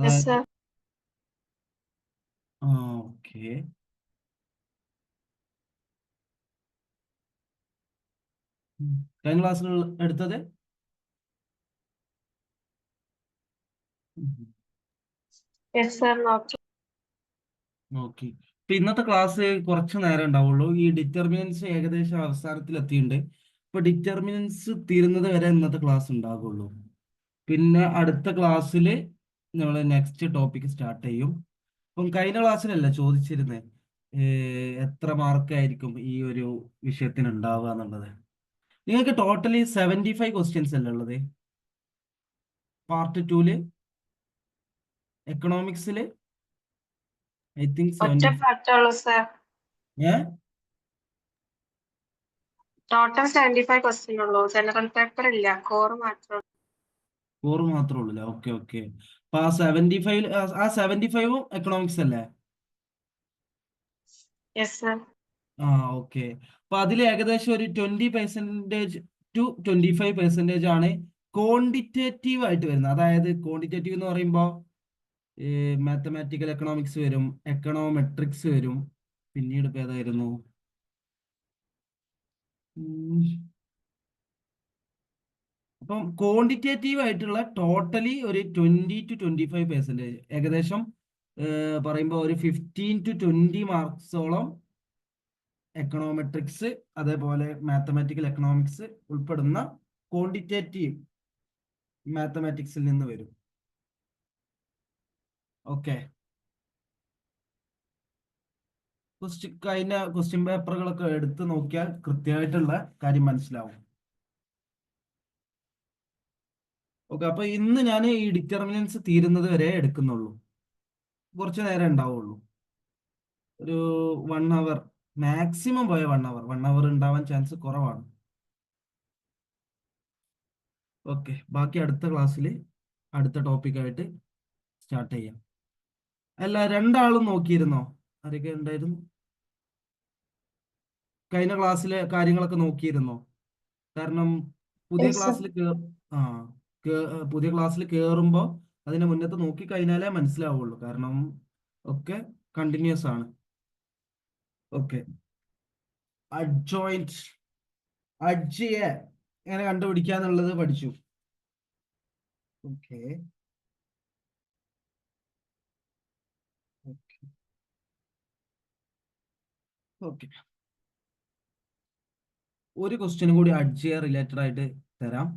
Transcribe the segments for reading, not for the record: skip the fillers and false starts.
Yes, അതായത് sir. Okay. കഴിഞ്ഞ ക്ലാസ്സിൽ എടുത്തത് Yes, sir. Not. ഓക്കെ. ഇപ്പൊ ഇന്നത്തെ ക്ലാസ് കുറച്ച് നേരം ഉണ്ടാവുള്ളൂ. ഈ ഡിറ്റർമിനൻസ് ഏകദേശം അവസാനത്തിൽ എത്തിയിട്ടുണ്ട്. ഇപ്പൊ ഡിറ്റർമിനൻസ് തീരുന്നത് വരെ ഇന്നത്തെ ക്ലാസ് ഉണ്ടാകുള്ളൂ. പിന്നെ അടുത്ത ക്ലാസ്സിൽ നമ്മൾ നെക്സ്റ്റ് ടോപ്പിക് സ്റ്റാർട്ട് ചെയ്യും. ഇപ്പം കഴിഞ്ഞ ക്ലാസ്സിലല്ല ചോദിച്ചിരുന്നേ എത്ര മാർക്ക് ആയിരിക്കും ഈ ഒരു വിഷയത്തിന് ഉണ്ടാവുക എന്നുള്ളത്. നിങ്ങൾക്ക് ടോട്ടലി 75 ക്വസ്റ്റ്യൻസ് അല്ലേ ഉള്ളത് പാർട്ട് 2 എക്കണോമിക്സിൽ? ഐ തിങ്ക് ഒറ്റ 70. പാട്ടുള്ളൂ സർ. ഏ ടോട്ടൽ 75 ക്വസ്റ്റ്യൻ ഉള്ളൂ. ജനറൽ പേപ്പർ ഇല്ല, കോർ മാത്രം. 4 മാത്രമേ ഉള്ളൂ. Okay okay. അപ്പൊ ആ 75 എക്കണോമിക്സ് അല്ലേ? Yes sir. ആ ഓക്കെ. അപ്പൊ അതിൽ ഏകദേശം ഒരു 20% ടു 25% ആണ് ക്വാണ്ടിറ്റേറ്റീവ് ആയിട്ട് വരുന്നത്. അതായത് ക്വാണ്ടിറ്റേറ്റീവ് എന്ന് പറയുമ്പോൾ മാത്തമാറ്റിക്കൽ എക്കണോമിക്സ് വരും, എക്കണോമെട്രിക്സ് വരും, പിന്നീട് ഇപ്പൊ ഏതായിരുന്നു, അപ്പം ക്വാണ്ടിറ്റേറ്റീവ് ആയിട്ടുള്ള ടോട്ടലി ഒരു 20 to 25%, ഏകദേശം പറയുമ്പോൾ ഒരു 15 to 20 മാർക്സോളം എക്കണോമെട്രിക്സ് അതേപോലെ മാത്തമാറ്റിക്കൽ എക്കണോമിക്സ് ഉൾപ്പെടുന്ന ക്വാണ്ടിറ്റേറ്റീവ് മാത്തമാറ്റിക്സിൽ നിന്ന് വരും. ഓക്കെ. കഴിഞ്ഞ ക്വസ്റ്റ്യൻ പേപ്പറുകളൊക്കെ എടുത്ത് നോക്കിയാൽ കൃത്യമായിട്ടുള്ള കാര്യം മനസ്സിലാവും. ഓക്കെ. അപ്പൊ ഇന്ന് ഞാൻ ഈ ഡിറ്റർമിനൻസ് തീരുന്നത് വരെ എടുക്കുന്നുള്ളൂ. കുറച്ച് നേരം ഉണ്ടാവുള്ളൂ. ഒരു 1 അവർ, മാക്സിമം പോയ 1 അവർ ഉണ്ടാവാൻ ചാൻസ് കുറവാണ്. ഓക്കെ. ബാക്കി അടുത്ത ക്ലാസ്സിൽ അടുത്ത ടോപ്പിക്കായിട്ട് സ്റ്റാർട്ട് ചെയ്യാം. അല്ല, രണ്ടാളും നോക്കിയിരുന്നോ? ആരൊക്കെ ഉണ്ടായിരുന്നു? കഴിഞ്ഞ ക്ലാസ്സിലെ കാര്യങ്ങളൊക്കെ നോക്കിയിരുന്നോ? കാരണം പുതിയ യെസ് സർ. ക്ലാസ്സിൽ ആ പുതിയ ക്ലാസ്സിൽ കയറുമ്പോൾ അതിനെ മുന്നത്ത് നോക്കി കഴിഞ്ഞാലേ മനസ്സിലാവുള്ളൂ. കാരണം ഒക്കെ കണ്ടിന്യൂസ് ആണ്. ഓക്കെ. അഡ്ജോയിന്റ് അഡ്ജിയെ എങ്ങനെ കണ്ടുപിടിക്കാന്നുള്ളത് പഠിച്ചു. ഓക്കെ. ഓക്കെ. ഒരു ക്വസ്റ്റ്യനും കൂടി അഡ്ജിയെ റിലേറ്റഡ് ആയിട്ട് തരാം.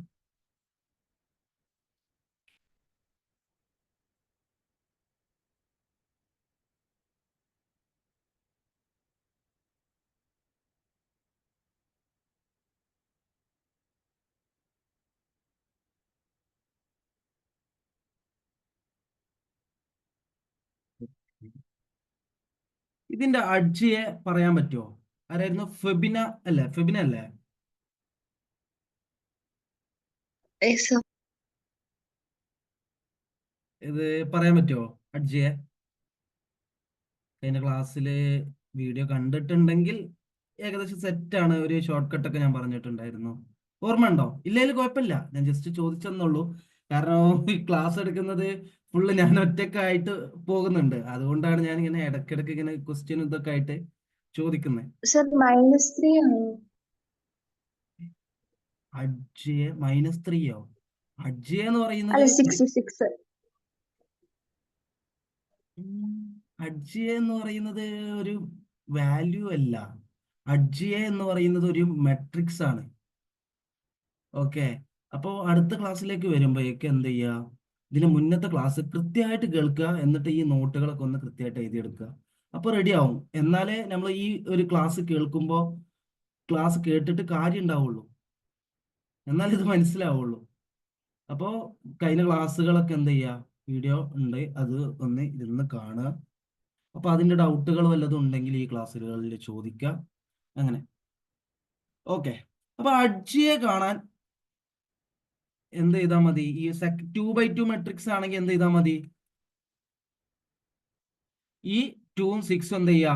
ഇതിന്റെ അഡ്ജിയെ പറയാൻ പറ്റുമോ? ആരായിരുന്നു? ഫെബിന അല്ലേ? ഫെബിന അല്ലേ? Yes sir. ഇത് പറയാൻ പറ്റുമോ അഡ്ജിയെ? കഴിഞ്ഞ ക്ലാസ്സില് വീഡിയോ കണ്ടിട്ടുണ്ടെങ്കിൽ ഏകദേശം സെറ്റാണ്. ഒരു ഷോർട്ട് കട്ടൊക്കെ ഞാൻ പറഞ്ഞിട്ടുണ്ടായിരുന്നു. ഓർമ്മ ഉണ്ടോ? ഇല്ലെങ്കിൽ കുഴപ്പമില്ല, ഞാൻ ജസ്റ്റ് ചോദിച്ചെന്നുള്ളൂ. കാരണം ഈ ക്ലാസ് എടുക്കുന്നത് ഫുള്ള് ഞാൻ ഒറ്റക്കായിട്ട് പോകുന്നുണ്ട്. അതുകൊണ്ടാണ് ഞാൻ ഇങ്ങനെ ഇടയ്ക്കിടയ്ക്ക് ഇങ്ങനെ ക്വസ്റ്റ്യൻ ഇതൊക്കെ ആയിട്ട് ചോദിക്കുന്നത്. സർ -3 ആണ്. അഡ്ജിയെ -3യോ? അഡ്ജിയ എന്ന് പറയുന്നത് അല്ല 66. അഡ്ജിയ എന്ന് പറയുന്നത് ഒരു വാല്യൂ അല്ല. അഡ്ജിയ എന്ന് പറയുന്നത് ഒരു മെട്രിക്സ് ആണ്. ഓക്കെ. അപ്പോൾ അടുത്ത ക്ലാസ്സിലേക്ക് വരുമ്പോഴേക്ക് എന്ത് ചെയ്യുക, ഇതിന് മുന്നത്തെ ക്ലാസ് കൃത്യമായിട്ട് കേൾക്കുക, എന്നിട്ട് ഈ നോട്ടുകളൊക്കെ ഒന്ന് കൃത്യമായിട്ട് എഴുതിയെടുക്കുക. അപ്പോൾ റെഡി ആവും. എന്നാലേ നമ്മൾ ഈ ഒരു ക്ലാസ് കേൾക്കുമ്പോൾ ക്ലാസ് കേട്ടിട്ട് കാര്യം ഉണ്ടാവുള്ളൂ, എന്നാലേ ഇത് മനസ്സിലാവുള്ളൂ. അപ്പോൾ കഴിഞ്ഞ ക്ലാസ്സുകളൊക്കെ എന്ത് ചെയ്യുക, വീഡിയോ ഉണ്ട്, അത് ഒന്ന് ഇരുന്ന് കാണുക. അപ്പോൾ അതിൻ്റെ ഡൗട്ടുകൾ വല്ലതും ഉണ്ടെങ്കിൽ ഈ ക്ലാസ്സുകളിൽ ചോദിക്കുക. അങ്ങനെ. ഓക്കെ. അപ്പോൾ അഡ്ജിയെ കാണാൻ എന്ത് ചെയ്താൽ മതി? ഈ 2x2 മെട്രിക്സ് ആണെങ്കിൽ എന്ത് ചെയ്താൽ മതി? ഈ 2ഉം 6ഉം എന്ത് ചെയ്യുക,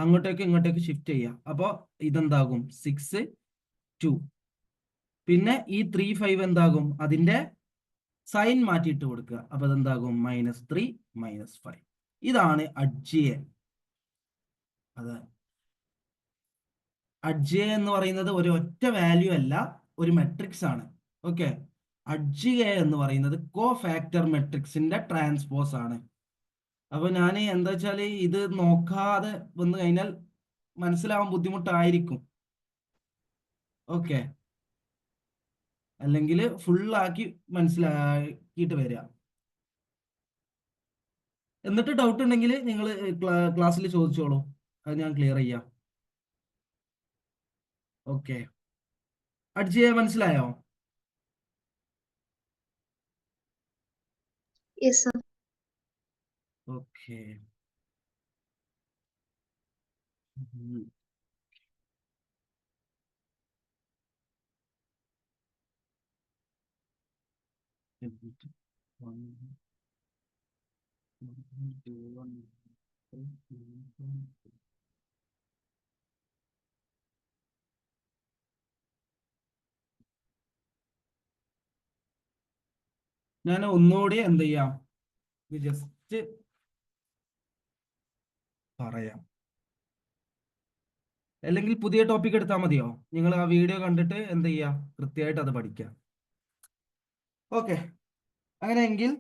അങ്ങോട്ടേക്ക് ഇങ്ങോട്ടേക്ക് ഷിഫ്റ്റ് ചെയ്യുക. അപ്പോൾ ഇതെന്താകും? 6 2. പിന്നെ ഈ 3 5 എന്താകും? അതിന്റെ സൈൻ മാറ്റിയിട്ട് കൊടുക്കുക. അപ്പൊ അതെന്താകും -3 -5. ഇതാണ് അഡ്ജിയെ. അത് അഡ്ജിയെ എന്ന് പറയുന്നത് ഒരു ഒറ്റ വാല്യൂ അല്ല, ഒരു മെട്രിക്സ് ആണ്. ഓക്കെ, അഡ്ജിയെ എന്ന് പറയുന്നത് കോ ഫാക്ടർ മെട്രിക്സിന്റെ ട്രാൻസ്പോസ് ആണ്. അപ്പൊ ഞാൻ എന്താ വെച്ചാല് ഇത് നോക്കാതെ വന്നു കഴിഞ്ഞാൽ മനസ്സിലാവാൻ ബുദ്ധിമുട്ടായിരിക്കും. ഓക്കെ, അല്ലെങ്കിൽ ഫുള്ളാക്കി മനസ്സിലാക്കിയിട്ട് വരിക. എന്നിട്ട് ഡൗട്ട് ഉണ്ടെങ്കിൽ നിങ്ങൾ ക്ലാസ്സിൽ ചോദിച്ചോളൂ, അത് ഞാൻ ക്ലിയർ ചെയ്യാം. ഓക്കെ, അഡ്ജിയെ മനസ്സിലായോ? Yes, sir. ഓക്കെ. ഞാൻ ഒന്നുകൂടി എന്ത് ചെയ്യാം, ജസ്റ്റ് പറയാം. അല്ലെങ്കിൽ പുതിയ ടോപ്പിക് എടുത്താൽ മതിയോ? നിങ്ങൾ ആ വീഡിയോ കണ്ടിട്ട് എന്ത് ചെയ്യുക, കൃത്യമായിട്ട് അത് പഠിക്കുക. ഓക്കെ, അങ്ങനെയെങ്കിൽ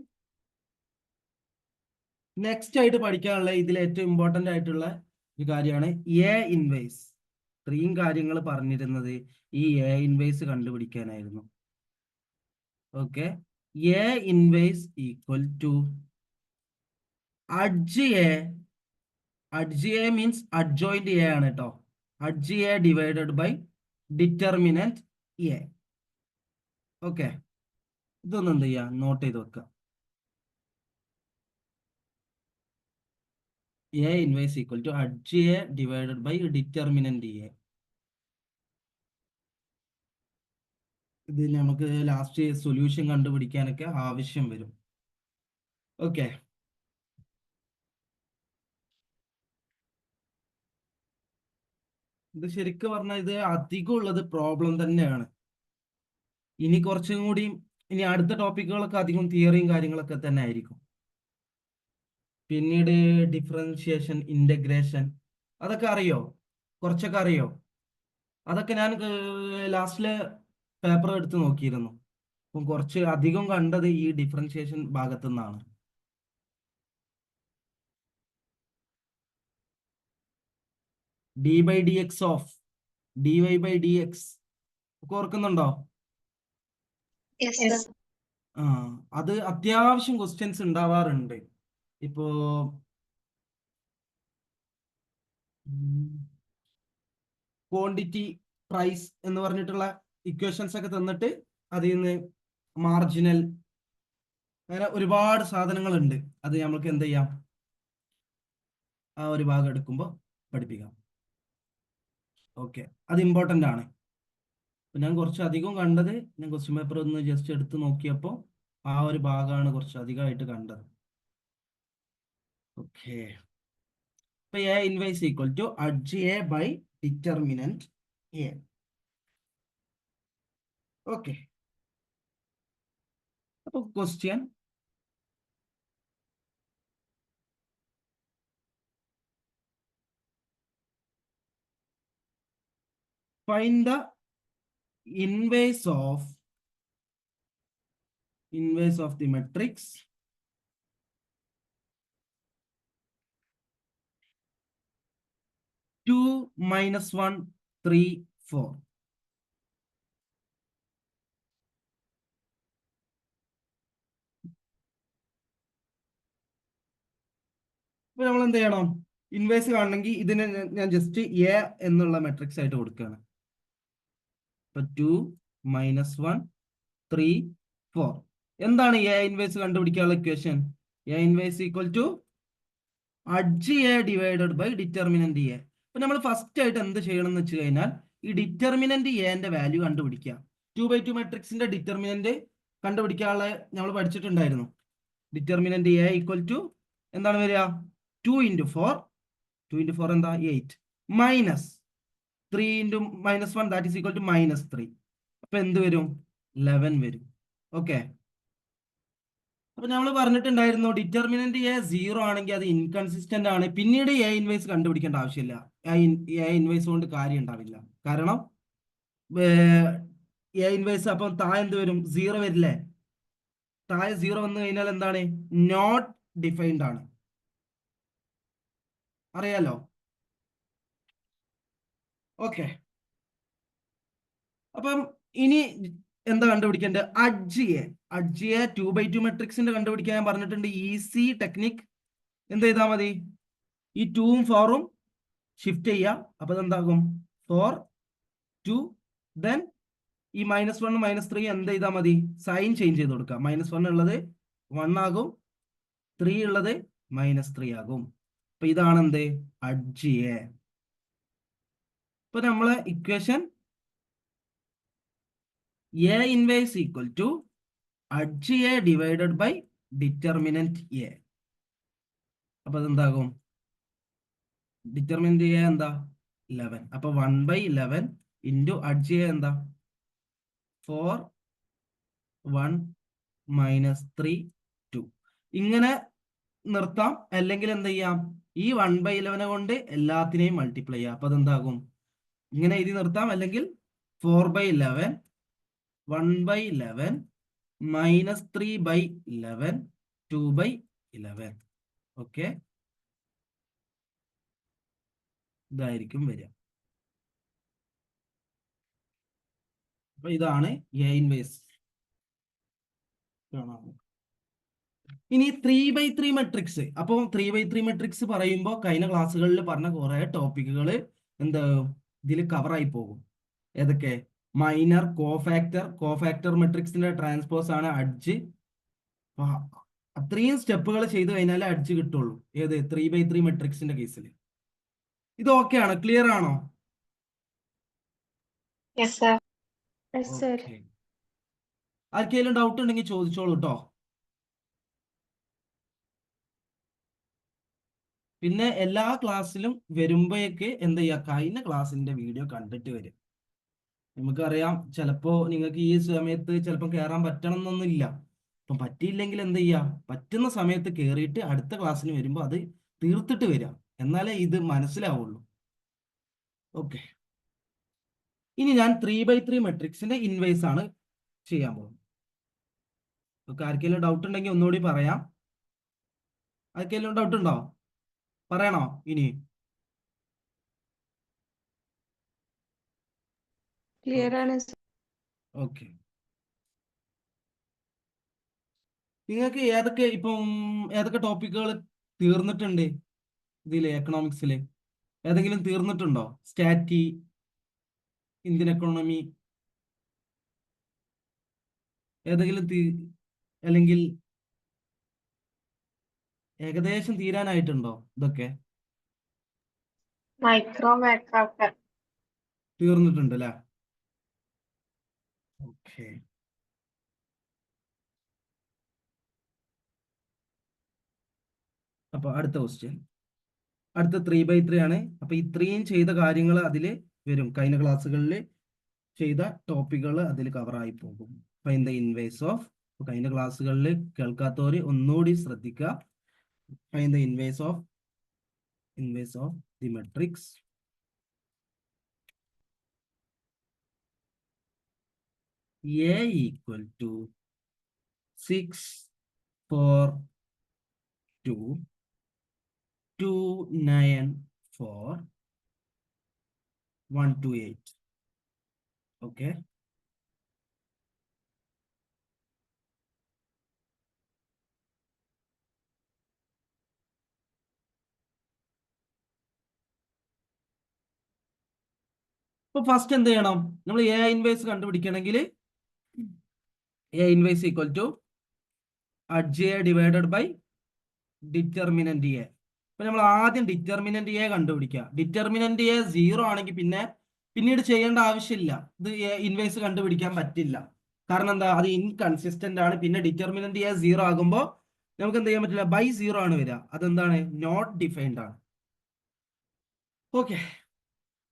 നെക്സ്റ്റ് ആയിട്ട് പഠിക്കാനുള്ള ഇതിൽ ഏറ്റവും ഇമ്പോർട്ടൻ്റ് ആയിട്ടുള്ള ഒരു കാര്യമാണ് എ ഇൻവേഴ്സ്. ഇത്രയും കാര്യങ്ങൾ പറഞ്ഞിരുന്നത് ഈ എ ഇൻവേഴ്സ് കണ്ടുപിടിക്കാനായിരുന്നു. Okay, A inverse equal to adj A. Adj A means adjoint A ആണ് കേട്ടോ. Adj A divided by determinant A. Okay, ഇതൊന്നും എന്ത് ചെയ്യുക, നോട്ട് ചെയ്ത് വെക്കുക. A inverse equal to adj A divided by determinant A. ഇത് നമുക്ക് ലാസ്റ്റ് സൊല്യൂഷൻ കണ്ടുപിടിക്കാനൊക്കെ ആവശ്യം വരും. ഓക്കെ, ഇത് ശരിക്കും പറഞ്ഞാൽ ഇത് അധികം ഉള്ളത് പ്രോബ്ലം തന്നെയാണ്. ഇനി കുറച്ചും കൂടി ഇനി അടുത്ത ടോപ്പിക്കുകളൊക്കെ അധികം തിയറിയും കാര്യങ്ങളൊക്കെ തന്നെ ആയിരിക്കും. പിന്നീട് ഡിഫറൻഷിയേഷൻ, ഇന്റഗ്രേഷൻ, അതൊക്കെ അറിയോ? കുറച്ചൊക്കെ അറിയോ? അതൊക്കെ ഞാൻ ലാസ്റ്റിലെ പേപ്പർ എടുത്ത് നോക്കിയിരുന്നു. അപ്പം കുറച്ച് അധികം കണ്ടത് ഈ ഡിഫറൻഷിയേഷൻ ഭാഗത്തു നിന്നാണ്. d/dx ഓഫ് dy/dx ഓർക്കുന്നുണ്ടോ? Yes, sir. ആ, അത് അത്യാവശ്യം ക്വസ്റ്റ്യൻസ് ഉണ്ടാവാറുണ്ട്. ഇപ്പോ ക്വാണ്ടിറ്റി, പ്രൈസ് എന്ന് പറഞ്ഞിട്ടുള്ള ഇക്വേഷൻസ് ഒക്കെ തന്നിട്ട് അതിൽ നിന്ന് മാർജിനൽ, അങ്ങനെ ഒരുപാട് സാധനങ്ങളുണ്ട്. അത് നമുക്ക് എന്ത് ചെയ്യാം, ആ ഒരു ഭാഗം എടുക്കുമ്പോൾ പഠിപ്പിക്കാം. ഓക്കെ, അത് ഇമ്പോർട്ടൻ്റ് ആണ്. ഞാൻ കുറച്ച് അധികം കണ്ടത്, ഞാൻ ക്വസ്റ്റ്യൻ പേപ്പർ ഒന്ന് ജസ്റ്റ് എടുത്ത് നോക്കിയപ്പോൾ ആ ഒരു ഭാഗമാണ് കുറച്ച് അധികമായിട്ട് കണ്ടത്. ഓക്കെ, ഇപ്പൊ A inverse equal to adj A by determinant A. Okay, അപ്പൊ question find the inverse of the matrix two minus 1 3 4. അപ്പൊ നമ്മൾ എന്ത് ചെയ്യണം, ഇൻവേഴ്സ് കാണണമെങ്കിൽ ഇതിനെ ഞാൻ ജസ്റ്റ് എ എന്നുള്ള മെട്രിക്സ് ആയിട്ട് കൊടുക്കുകയാണ്. അപ്പൊ 2 minus 1 3 4. എന്താണ് എ ഇൻവേഴ്സ് കണ്ടുപിടിക്കാനുള്ള equation? A inverse equal to adj A divided by determinant A. അപ്പൊ നമ്മൾ ഫസ്റ്റ് ആയിട്ട് എന്ത് ചെയ്യണം എന്ന് വെച്ച് കഴിഞ്ഞാൽ ഈ ഡിറ്റർമിനന്റ് എന്റെ വാല്യൂ കണ്ടുപിടിക്കുക. 2/2 മെട്രിക്സിന്റെ ഡിറ്റർമിനന്റ് കണ്ടുപിടിക്കാനുള്ള നമ്മൾ പഠിച്ചിട്ടുണ്ടായിരുന്നു. ഡിറ്റർമിനന്റ് എ ഈക്വൽ ടു എന്താണ് വരിക, 2 × 4. 2 × 4 എന്താ, 8 minus 3 × -1 that is equal to -3. അപ്പൊ എന്ത് വരും, 11 വരും. ഓക്കെ, അപ്പൊ നമ്മൾ പറഞ്ഞിട്ടുണ്ടായിരുന്നു ഡിറ്റർമിനന്റ് എ 0 ആണെങ്കിൽ അത് ഇൻകൺസിസ്റ്റന്റ് ആണ്. പിന്നീട് എ ഇൻവേഴ്സ് കണ്ടുപിടിക്കേണ്ട ആവശ്യമില്ല. എ ഇൻവേഴ്സ് കൊണ്ട് കാര്യം ഉണ്ടാവില്ല. കാരണം എ ഇൻവേഴ്സ് അപ്പം താഴെ എന്ത് വരും? 0 വരില്ലേ? താഴെ 0 വന്നു കഴിഞ്ഞാൽ എന്താണ്? നോട്ട് ഡിഫൈൻഡ് ആണ്. അറിയാലോ? ഓക്കെ. അപ്പം ഇനി എന്താ കണ്ടുപിടിക്കേണ്ടത്? അഡ്ജിയെ 2x2 മെട്രിക്സിന്റെ കണ്ടുപിടിക്കാൻ ഞാൻ പറഞ്ഞിട്ടുണ്ട്. Easy technique. എന്ത് ചെയ്താൽ മതി? ഈ 2ഉം 4ഉം ഷിഫ്റ്റ് ചെയ്യാം. അപ്പൊ എന്താകും? 4 2 ദെൻ ഈ -1 -3 എന്ത് ചെയ്താൽ മതി? സൈൻ ചേഞ്ച് ചെയ്ത് കൊടുക്കാം. -1 ഉള്ളത് 1 ആകും, 3 ഉള്ളത് -3 ആകും. അപ്പൊ ഇതാണ് എന്ത്? അഡ്ജിയെ. ഇപ്പൊ നമ്മളെ equation A inverse equal to adj A divided by determinant A. അപ്പൊ അതെന്താകും? ഡിറ്റർമിനന്റ് എ എന്താ? 11. അപ്പൊ 1/11 ഇൻറ്റു അഡ്ജ് എ എന്താ? 4 1 -3 2. ഇങ്ങനെ നിർത്താം. അല്ലെങ്കിൽ എന്ത് ചെയ്യാം? ഈ 1/11 കൊണ്ട് എല്ലാത്തിനെയും മൾട്ടിപ്ലൈ ചെയ്യാം. അപ്പൊ അതെന്താകും? ഇങ്ങനെ എഴുതി നിർത്താം. അല്ലെങ്കിൽ 4/11 1/11 -3/11 2/11. ഓക്കെ, ഇതായിരിക്കും വരിക. അപ്പൊ ഇതാണ് എ ഇൻവേഴ്സ്. ഇനി 3x3 മെട്രിക്സ്. അപ്പോൾ 3x3 മെട്രിക്സ് പറയുമ്പോൾ കഴിഞ്ഞ ക്ലാസ്സുകളിൽ പറഞ്ഞ കുറെ ടോപ്പിക്കുകൾ എന്താ ഇതിൽ കവർ ആയി പോകും. ഏതൊക്കെ? മൈനർ, കോഫാക്ടർ മെട്രിക്സിന്റെ ട്രാൻസ്പോസ് ആണ് അഡ്ജ്. അത്രയും സ്റ്റെപ്പുകൾ ചെയ്ത് കഴിഞ്ഞാലേ അഡ്ജ് കിട്ടുള്ളൂ. ഏത്? 3x3 മെട്രിക്സിന്റെ കേസിൽ. ഇത് ഓക്കെ ആണോ? ക്ലിയർ ആണോ? Yes sir. ഓക്കെ. ആർക്കെങ്കിലും ഡൗട്ട് ഉണ്ടെങ്കിൽ ചോദിച്ചോളൂ കേട്ടോ. പിന്നെ എല്ലാ ക്ലാസ്സിലും വരുമ്പോഴേക്ക് എന്ത് ചെയ്യുക? കഴിഞ്ഞ ക്ലാസ്സിന്റെ വീഡിയോ കണ്ടിട്ട് വരും. നമുക്കറിയാം ചിലപ്പോ നിങ്ങൾക്ക് ഈ സമയത്ത് ചിലപ്പോൾ കയറാൻ പറ്റണം എന്നൊന്നുമില്ല. അപ്പം പറ്റിയില്ലെങ്കിൽ എന്ത് ചെയ്യുക? പറ്റുന്ന സമയത്ത് കയറിയിട്ട് അടുത്ത ക്ലാസ്സിന് വരുമ്പോൾ അത് തീർത്തിട്ട് വരിക. എന്നാലേ ഇത് മനസ്സിലാവുള്ളൂ. ഓക്കെ. ഇനി ഞാൻ 3x3 മെട്രിക്സിന്റെ ഇൻവേഴ്സ് ആണ് ചെയ്യാൻ പോകുന്നത്. ഓക്കെ, ആർക്കെങ്കിലും ഡൗട്ട് ഉണ്ടെങ്കിൽ ഒന്നുകൂടി പറയാം. ആർക്കെങ്കിലും ഡൗട്ട് ഉണ്ടോ? പറയണോ ഇനി? ക്ലിയർ ആണ്. ഓക്കെ. നിങ്ങൾക്ക് ഏതൊക്കെ ടോപ്പിക്കുകൾ തീർന്നിട്ടുണ്ട് ഇതില്? എക്കണോമിക്സില് ഏതെങ്കിലും തീർന്നിട്ടുണ്ടോ? സ്റ്റാറ്റി, ഇന്ത്യൻ എക്കോണമി ഏതെങ്കിലും അല്ലെങ്കിൽ ഏകദേശം തീരാനായിട്ടുണ്ടോ ഇതൊക്കെ? മൈക്രോ മാക്രോ തീർന്നിട്ടുണ്ട് അല്ലേ? ഓക്കെ. അപ്പൊ അടുത്ത ക്വസ്റ്റ്യൻ, അടുത്ത 3x3 ആണ്. അപ്പൊ ഇത്രയും ചെയ്ത കാര്യങ്ങൾ അതിൽ വരും. കഴിഞ്ഞ ക്ലാസ്സുകളിൽ ചെയ്ത ടോപ്പിക്കുകൾ അതിൽ കവർ ആയി പോകും. Find the inverse of. കഴിഞ്ഞ ക്ലാസ്സുകളിൽ കേൾക്കാത്തവര് ഒന്നുകൂടി ശ്രദ്ധിക്കുക. Find the inverse of the matrix A equal to 6 4 2 2 9 4 1 2 8. Okay. അപ്പൊ ഫസ്റ്റ് എന്ത് ചെയ്യണം? നമ്മൾ എ ഇൻവേഴ്സ് കണ്ടുപിടിക്കണമെങ്കിൽ A inverse equal to adj A divided by determinant A. അപ്പൊ നമ്മൾ ആദ്യം ഡിറ്റർമിനന്റ് എ കണ്ടുപിടിക്കുക. ഡിറ്റർമിനന്റ് എ 0 ആണെങ്കിൽ പിന്നീട് ചെയ്യേണ്ട ആവശ്യമില്ല. ഇത് ഇൻവേഴ്സ് കണ്ടുപിടിക്കാൻ പറ്റില്ല. കാരണം എന്താ? അത് ഇൻകൺസിസ്റ്റന്റ് ആണ്. പിന്നെ ഡിറ്റർമിനന്റ് എ 0 ആകുമ്പോൾ നമുക്ക് എന്ത് ചെയ്യാൻ പറ്റില്ല? ബൈ 0 ആണ് വരിക. അതെന്താണ്? നോട്ട് ഡിഫൈൻഡ് ആണ്. ഓക്കെ.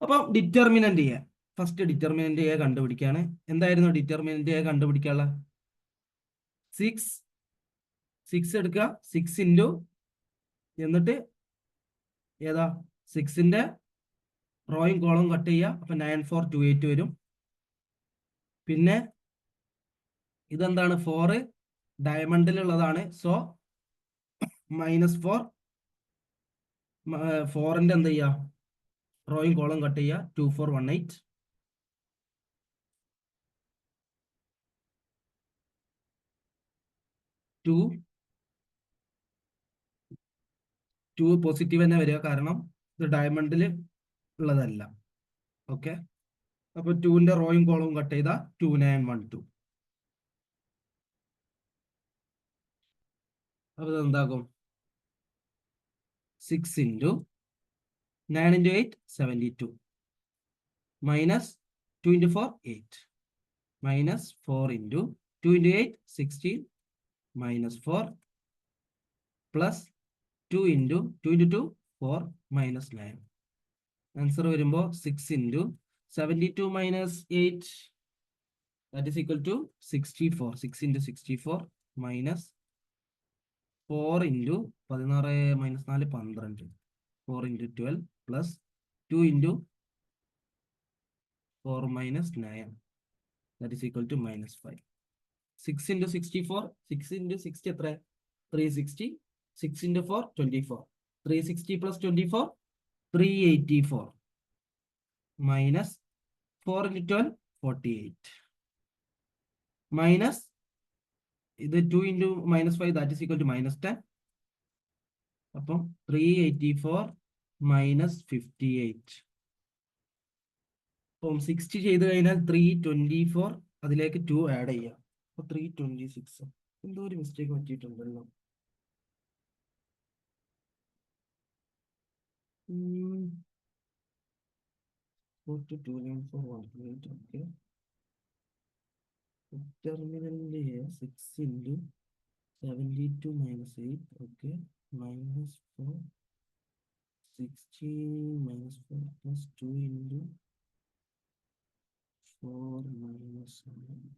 അപ്പം determinant A, first determinant A കണ്ടുപിടിക്കാണ്. എന്തായിരുന്നു ഡിറ്റർമിനന്റ് എ കണ്ടുപിടിക്കാനുള്ള? 6 6 എടുക്കുക, 6 ഇൻറ്റു എന്നിട്ട് ഏതാ 6ന്റെ റോയും കോളം കട്ട് ചെയ്യുക. അപ്പൊ 9428 വരും. പിന്നെ ഇതെന്താണ് 4 ഡയമണ്ടിലുള്ളതാണ്. സോ -4 4ന്റെ എന്ത് ചെയ്യുക റോയും കോളം കട്ട് ചെയ്യുക 2418. ടു പോസിറ്റീവ് തന്നെ വരിക, കാരണം ഇത് ഡയമണ്ടിൽ ഉള്ളതല്ല. ഓക്കെ, അപ്പൊ 2ന്റെ റോയും കോളവും കട്ട് ചെയ്ത 2912. അപ്പൊ ഇതെന്താകും 6 into 9 into 8 72 minus 2 into 4 8 minus 4 into 2 into 8 16 minus 4 plus 2 into 2 into 2 4 minus 9. Answer വരുമ്പോൾ 6 into 72 minus 8 that is equal to 64. 6 into 64 minus 4 into 16 minus 4 12. 4 into 12 plus 2 into 4 minus 9 that is equal to minus 5. 6 into 64 6 into 60 എത്ര 360. 6 into 4 24. 360 plus 24 384 minus 4 into 12 48 minus ഇത് 2 into minus 5 that is equal to minus 10. അപ്പം 384 minus 58. അപ്പം 60 ചെയ്ത് കഴിഞ്ഞാൽ 324 അതിലേക്ക് 2 add ചെയ്യാം. അപ്പൊ 326. എന്തോ ഒരു മിസ്റ്റേക്ക് പറ്റിയിട്ടുണ്ടല്ലോ. 294 ഓക്കെ. ടെർമിനലിലെ 6 into 72 minus 8 okay minus 4 60 minus 4 plus 2 into 4 minus 9.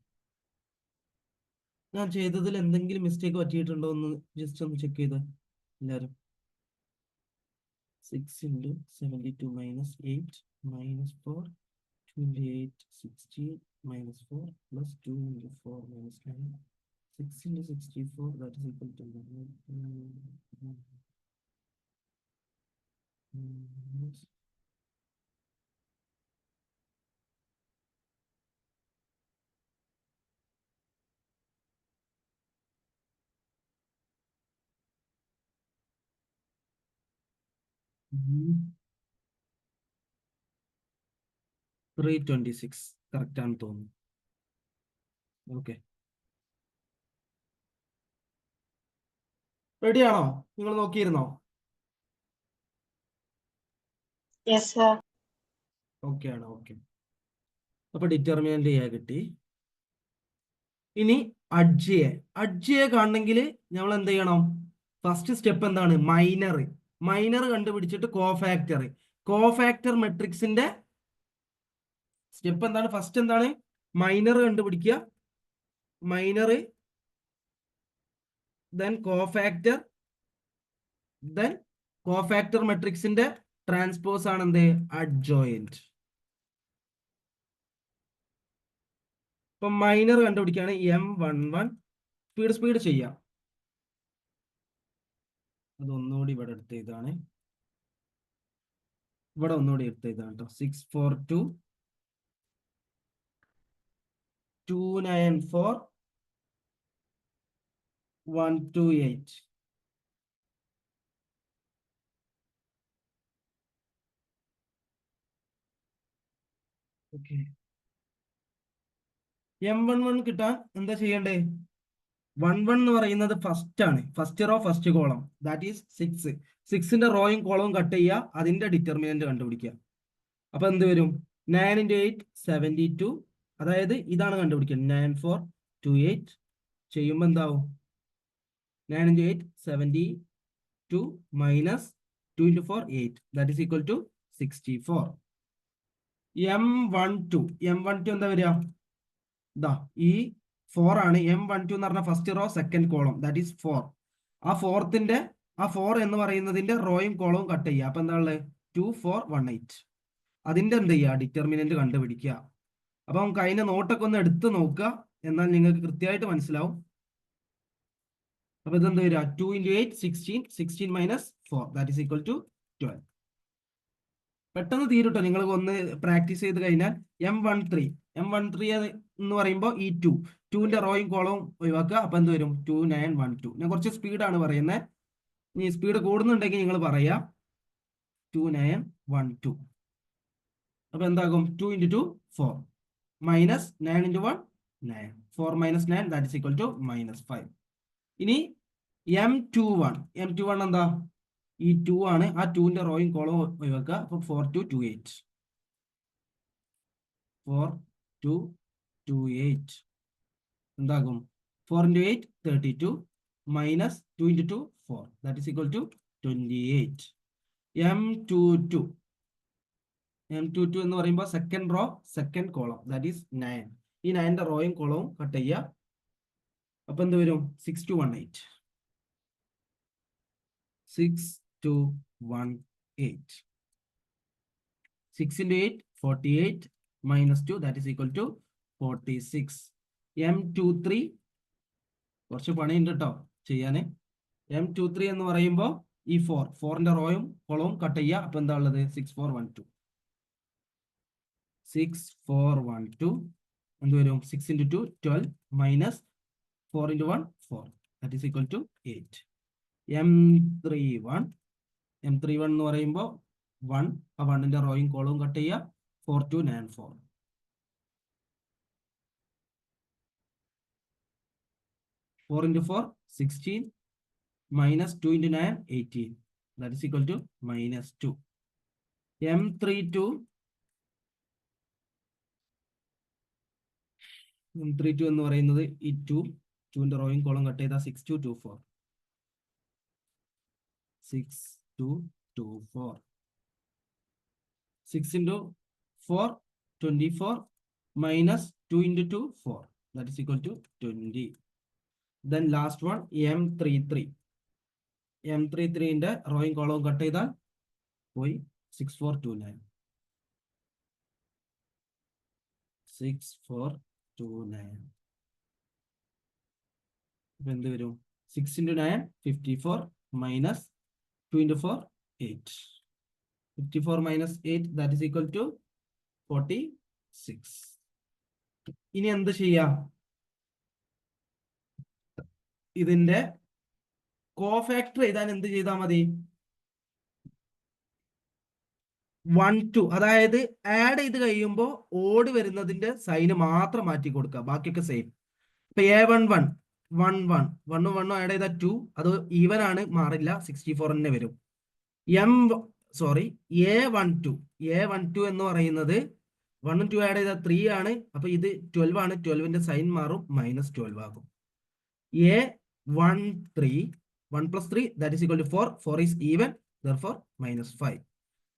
ഞാൻ ചെയ്തതിൽ എന്തെങ്കിലും മിസ്റ്റേക്ക് പറ്റിയിട്ടുണ്ടോ എന്ന് ജസ്റ്റ് ഒന്ന് ചെക്ക് ചെയ്ത് എല്ലാവരും. 6 into 72 minus 8 minus 4 2 into 8 60 minus 4 plus 2 into 4 minus 9 6 into 64 that is equal to $326 correct ആണെന്ന് തോന്നുന്നു. ഓക്കെ, റെഡിയാണോ? നിങ്ങൾ നോക്കിയിരുന്നോ? Yes sir. ഓക്കെ ആണോ? ഓക്കെ, അപ്പൊ ഡിറ്റർമിനന്റ് എ കിട്ടി. ഇനി അഡ്ജയെ കാണണമെങ്കിൽ നമ്മൾ എന്ത് ചെയ്യണം? ഫസ്റ്റ് സ്റ്റെപ്പ് എന്താണ്? മൈനർ കണ്ടുപിടിച്ചിട്ട് കോഫാക്ടർ മെട്രിക്സിന്റെ സ്റ്റെപ്പ് എന്താണ്? ഫസ്റ്റ് എന്താണ്? മൈനർ കണ്ടുപിടിക്കുക, ദെൻ കോഫാക്ടർ മെട്രിക്സിന്റെ ട്രാൻസ്പോസ് ആണ് എന്ത്? അഡ്ജോയിന്റ്. ഇപ്പൊ മൈനർ കണ്ടുപിടിക്കുകയാണ് M11. സ്പീഡ് ചെയ്യാം. അതൊന്നുകൂടി ഇവിടെ എടുത്ത ഇതാണ്, ഇവിടെ ഒന്നുകൂടി എടുത്ത ഇതാണ് കേട്ടോ. 642 294 128. ഓക്കെ, M11 കിട്ടാൻ എന്താ ചെയ്യണ്ടേ? 11 എന്ന് പറയുന്നത് ഫസ്റ്റ് ആണ്, first row first column, that is 6. 6ന്റെ റോയും കോളവും കട്ട് ചെയ്യുക, അതിന്റെ ഡിറ്റർമിനന്റ് കണ്ടുപിടിക്കുക. അപ്പൊ എന്ത് വരും? 9 ഇൻറ്റു 8 72. അതായത് ഇതാണ് കണ്ടുപിടിക്കുന്നത് 9428. ചെയ്യുമ്പോൾ എന്താവും? 9 into 8 72 minus 2 into 4 8 that is equal to 64. M12 എന്താ വരിക? ഇതാ ഈ 4 ആണ്. M12 എന്ന് പറഞ്ഞ first row second column, that is 4. ആ ഫോർത്തിന്റെ ആ 4 എന്ന് പറയുന്നതിന്റെ റോയും കോളവും കട്ട് ചെയ്യുക. അപ്പൊ എന്താ ഉള്ളത്? 2 4 1 8. അതിന്റെ എന്ത് ചെയ്യുക? ഡിറ്റർമിനന്റ് കണ്ടുപിടിക്കുക. അപ്പൊ നമുക്ക് അതിന്റെ നോട്ടൊക്കെ ഒന്ന് എടുത്ത് നോക്കുക, എന്നാൽ നിങ്ങൾക്ക് കൃത്യമായിട്ട് മനസ്സിലാവും. അപ്പൊ ഇതെന്ത് വരിക? 2 × 8 16, 16 - 4 ദാറ്റ് ഈസ് ഈക്വൽ ടു 12. പെട്ടെന്ന് തീരുട്ടോ, നിങ്ങൾ ഒന്ന് പ്രാക്ടീസ് ചെയ്ത് കഴിഞ്ഞാൽ. M13 എന്ന് പറയുമ്പോൾ ഈ 2ന്റെ റോയും കോളവും ഒഴിവാക്കുക. അപ്പൊ എന്ത് വരും? 2 9 1 2. ഞാൻ കുറച്ച് സ്പീഡാണ് പറയുന്നത്. ഇനി സ്പീഡ് കൂടുന്നുണ്ടെങ്കിൽ നിങ്ങൾ പറയാ 2 9 1 2. അപ്പൊ എന്താകും? 2 × 2 4 minus 9 × 1 9. 4 - 9 that is equal to -5. ഇനി M21 എന്താ? ഈ 2 ആണ്. ആ 2ന്റെ റോയും കോളവും ഒഴിവാക്കുക. അപ്പൊ 4 2 2 8. 4 2 2 8 എന്താകും? 4 × 8 32 minus 2 × 2 4 that is equal to 28. M22 എന്ന് പറയുമ്പോൾ second row second column that is 9. ഈ 9ന്റെ റോയും കോളവും കട്ട് ചെയ്യുക. അപ്പൊ എന്ത് വരും? 6 2 1 8. 6 2 1 8. 6 × 8 48 - 2 that is equal to 46. M23 കുറച്ച് പണിയുണ്ട് കേട്ടോ ചെയ്യാന്. M23 എന്ന് പറയുമ്പോൾ ഈ 4ന്റെ റോയും കോളവും കട്ട് ചെയ്യുക. അപ്പൊ എന്താ ഉള്ളത്? 6 4 1 2. 6 4 1 2 എന്ത് വരും? 6 × 2 12 minus 4 × 1 4 that is equal to 8. M31 എന്ന് പറയുമ്പോൾ 1, ആ 1ന്റെ റോയും കോളവും കട്ട് ചെയ്യുക. 4 2 9 4. 4 × 4 16 minus 2 × 9 18 that is equal to -2. M32 എന്ന് പറയുന്നത് ഈ 2ന്റെ റോയും കോളം കട്ട് ചെയ്താൽ 6 2 2 4. 6 2 2 4. 6 × 4 24 minus 2 × 2 4 that is equal to 20. Then last one M33ന്റെ റോയും കോളവും കട്ട് ചെയ്താൽ പോയി 6 4 2 9. 6 4 2 9. അപ്പൊ എന്ത് വരും? 6 × 9 54 minus 2 × 4 8. 54 - 8 that is equal to 46. ഇനി എന്ത് ചെയ്യാം? ഇതിന്റെ കോഫാക്ടർ എഴുതാൻ എന്ത് ചെയ്താൽ മതി? 1 2 അതായത് ആഡ് ചെയ്ത് കഴിയുമ്പോൾ ഓട് വരുന്നതിന്റെ സൈന് മാത്രം മാറ്റി കൊടുക്കുക, ബാക്കിയൊക്കെ സെയിം. ഇപ്പൊ A11 1 1 1 1 ആഡ് ചെയ്താൽ 2, അത് ഈവൻ ആണ്, മാറില്ല, 64 തന്നെ വരും. A12 എന്ന് പറയുന്നത് 1 ഉം 2 ആഡ് ചെയ്താൽ 3 ആണ്. അപ്പൊ ഇത് 12 ആണ്. 12ന്റെ സൈൻ മാറും, -12 ആകും. A13 1 + 3 that is equal to 4. 4 is even, therefore -5.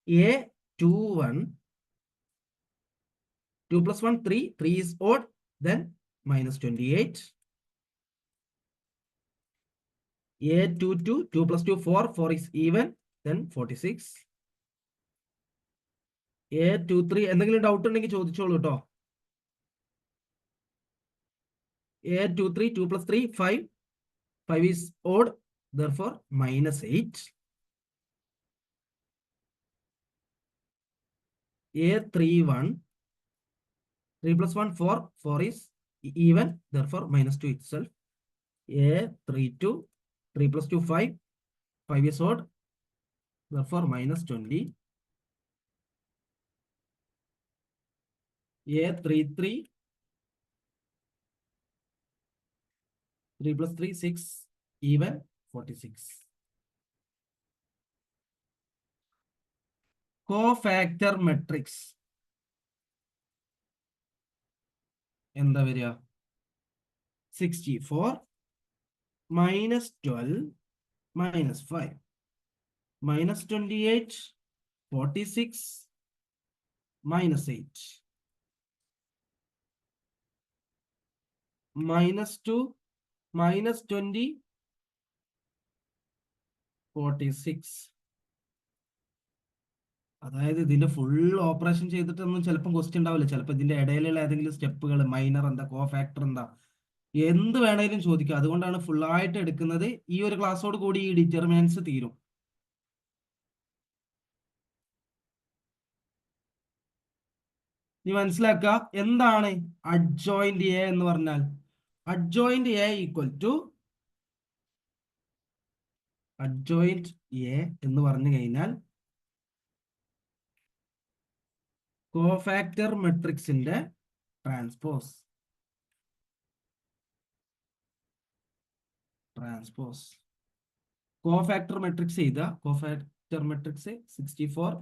A21 2 + 1 3. 3 is odd, then -28. A22 2 + 2 4. 4 is even, then 46. A23 എന്തെങ്കിലും ഡൗട്ട് ഉണ്ടെങ്കിൽ ചോദിച്ചോളൂ കേട്ടോ. A23 2 + 3 5. 5 is odd, therefore -8. A31 3 + 1 4. 4 is even, therefore -2 itself. A32 3 + 2 5. 5 is odd, therefore -20. A33 3 + 3 6 even, 46. Cofactor matrix എന്താ വരിക? 64 -12 -5 -28 46 -8 -2 -20 46. അതായത് ഇതിന്റെ full operation ചെയ്തിട്ടൊന്നും ചിലപ്പോൾ question ഉണ്ടാവില്ല. ചിലപ്പോൾ ഇതിന്റെ ഇടയിലുള്ള ഏതെങ്കിലും സ്റ്റെപ്പുകൾ, മൈനർ എന്താ, കോ ഫാക്ടർ എന്താ, എന്ത് വേണേലും ചോദിക്കാം. അതുകൊണ്ടാണ് ഫുൾ ആയിട്ട് എടുക്കുന്നത്. ഈ ഒരു ക്ലാസ്സോട് കൂടി ഈ ഡിറ്റർമിനൻസ് തീരും. നീ മനസ്സിലാക്കുക എന്താണ് അഡ്ജോയിന്റ് എ എന്ന് പറഞ്ഞാൽ. Adjoint A equal to adjoint A എന്ന് പറഞ്ഞു കഴിഞ്ഞാൽ കോഫാക്ടർ മെട്രിക്സിന്റെ ട്രാൻസ്പോസ്. കോഫാക്ടർ മെട്രിക്സ് ചെയ്ത കോഫാക്ടർ മെട്രിക്സ് 64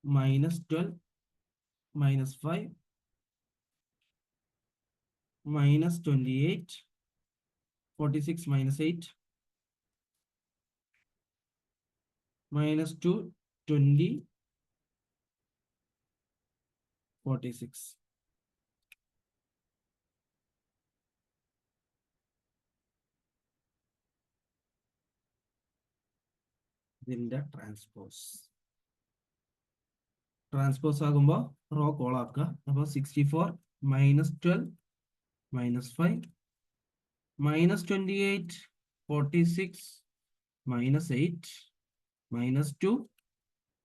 -12 -5 -28 46 -8 -2 20 46. ഇതിന്റെ ട്രാൻസ്പോസ് ആകുമ്പോൾ റോ കോൾ ആക്കുക. അപ്പോൾ 64 -12 -5 -28 46 -8 -2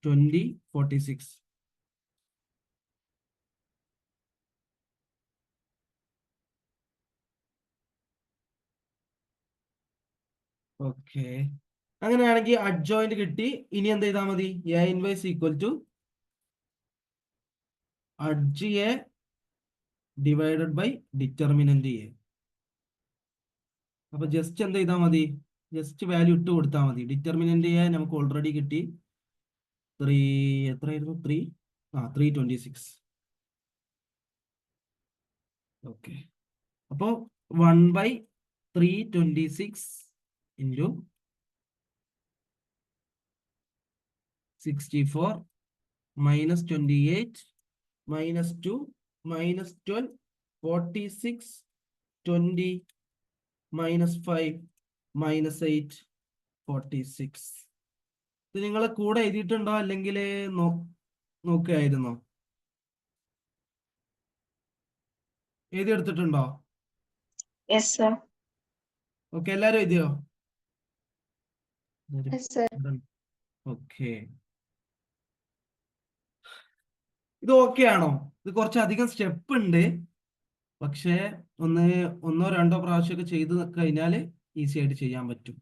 20 46. ഓക്കെ, അങ്ങനെയാണെങ്കിൽ അഡ്ജോയിന്റ് കിട്ടി. ഇനി എന്ത് ചെയ്താൽ മതി? A inverse equal to adj A divided by determinant A. അപ്പൊ ജസ്റ്റ് എന്ത് ചെയ്താൽ മതി? ജസ്റ്റ് വാല്യൂ ഇട്ട് കൊടുത്താൽ മതി. ഡിറ്റർമിനന്റ് എ നമുക്ക് ഓൾറെഡി കിട്ടി. 3 എത്രയായിരുന്നു? 326. ഓക്കെ, അപ്പോ 1/326 ഇൻറ്റു 64 -28 -2 -12 46 20 -5 -8 46. ഇത് നിങ്ങളെ കൂടെ എഴുതിയിട്ടുണ്ടോ അല്ലെങ്കിൽ നോക്കുകയായിരുന്നോ? എഴുതിയെടുത്തിട്ടുണ്ടോ? Yes, sir. ഓക്കെ, എല്ലാരും എഴുതിയോ? Yes, sir. ഓക്കെ, ഇത് ഓക്കെ ആണോ? ഇത് കുറച്ചധികം സ്റ്റെപ്പ് ഉണ്ട്, പക്ഷേ ഒന്നോ രണ്ടോ പ്രാവശ്യമൊക്കെ ചെയ്ത് കഴിഞ്ഞാൽ ഈസി ആയിട്ട് ചെയ്യാൻ പറ്റും.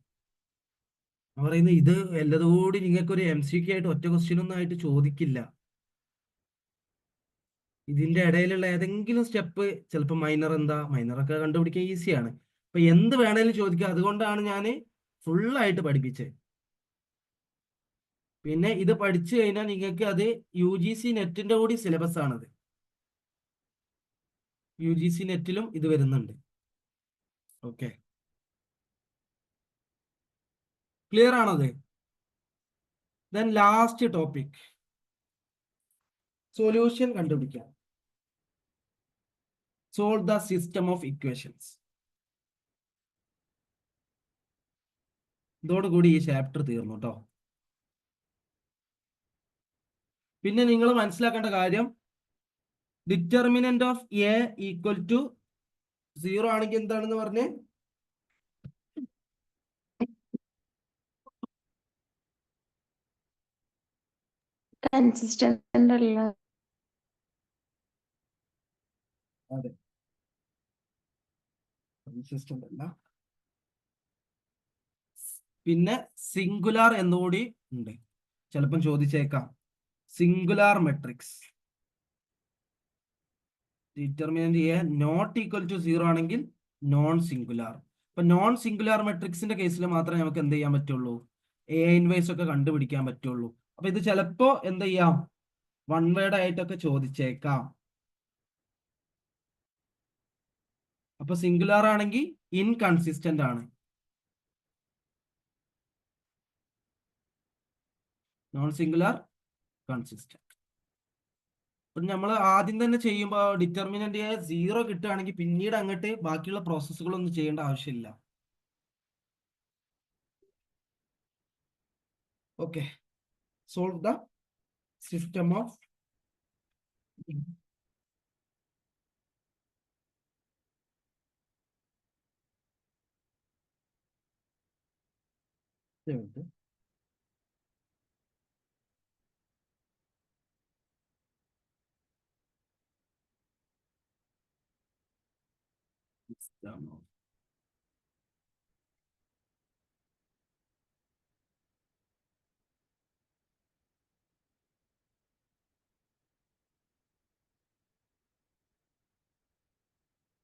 ഞാൻ പറയുന്നത് ഇത് എല്ലാതുകൂടി നിങ്ങൾക്ക് ഒരു MCQ ആയിട്ട് ഒറ്റ ക്വസ്റ്റ്യൻ ഒന്നും ആയിട്ട് ചോദിക്കില്ല. ഇതിന്റെ ഇടയിലുള്ള ഏതെങ്കിലും സ്റ്റെപ്പ്, ചിലപ്പോൾ മൈനർ എന്താ, മൈനറൊക്കെ കണ്ടുപിടിക്കാൻ ഈസിയാണ്. അപ്പൊ എന്ത് വേണേലും ചോദിക്കുക. അതുകൊണ്ടാണ് ഞാൻ ഫുള്ളായിട്ട് പഠിപ്പിച്ചത്. പിന്നെ ഇത് പഠിച്ചു കഴിഞ്ഞാൽ നിങ്ങൾക്ക് അത് UGC നെറ്റിന്റെ കൂടി സിലബസ് ആണത്. UGC നെറ്റിലും ഇത് വരുന്നുണ്ട്. ഓക്കെ, ക്ലിയർ ആണത്? ദെൻ ലാസ്റ്റ് ടോപ്പിക്, സൊല്യൂഷൻ കണ്ടുപിടിക്കാം. Solve the system of equations. ഇതോടുകൂടി ഈ ചാപ്റ്റർ തീർന്നു കേട്ടോ. പിന്നെ നിങ്ങൾ മനസ്സിലാക്കേണ്ട കാര്യം, determinant of A equal to 0 ആണെങ്കിൽ എന്താണെന്ന് പറഞ്ഞ്? കൺസിസ്റ്റന്റ് അല്ല. അതെ, കൺസിസ്റ്റന്റ് അല്ല. പിന്നെ സിംഗുലാർ എന്നുകൂടി ഉണ്ട്, ചിലപ്പം ചോദിച്ചേക്കാം. Singular matrix determinant A not equal to 0 ആണെങ്കിൽ നോൺ സിംഗുലാർ. അപ്പൊ നോൺ സിംഗുലാർ മെട്രിക്സിന്റെ കേസിൽ മാത്രമേ നമുക്ക് എന്ത് ചെയ്യാൻ പറ്റുള്ളൂ? എ ഇൻവേഴ്സ് ഒക്കെ കണ്ടുപിടിക്കാൻ പറ്റുള്ളൂ. അപ്പൊ ഇത് ചിലപ്പോ എന്ത് ചെയ്യാം? വൺ വേർഡ് ആയിട്ടൊക്കെ ചോദിച്ചേക്കാം. അപ്പൊ സിംഗുലാർ ആണെങ്കിൽ ഇൻകൺസിസ്റ്റന്റ് ആണ്. Non singular consistent. അപ്പൊ നമ്മൾ ആദ്യം തന്നെ ചെയ്യുമ്പോൾ ഡിറ്റർമിനന്റ് 0 കിട്ടുകയാണെങ്കിൽ പിന്നീട് അങ്ങോട്ട് ബാക്കിയുള്ള പ്രോസസ്സുകളൊന്നും ചെയ്യേണ്ട ആവശ്യമില്ല. Okay, solve the system of system of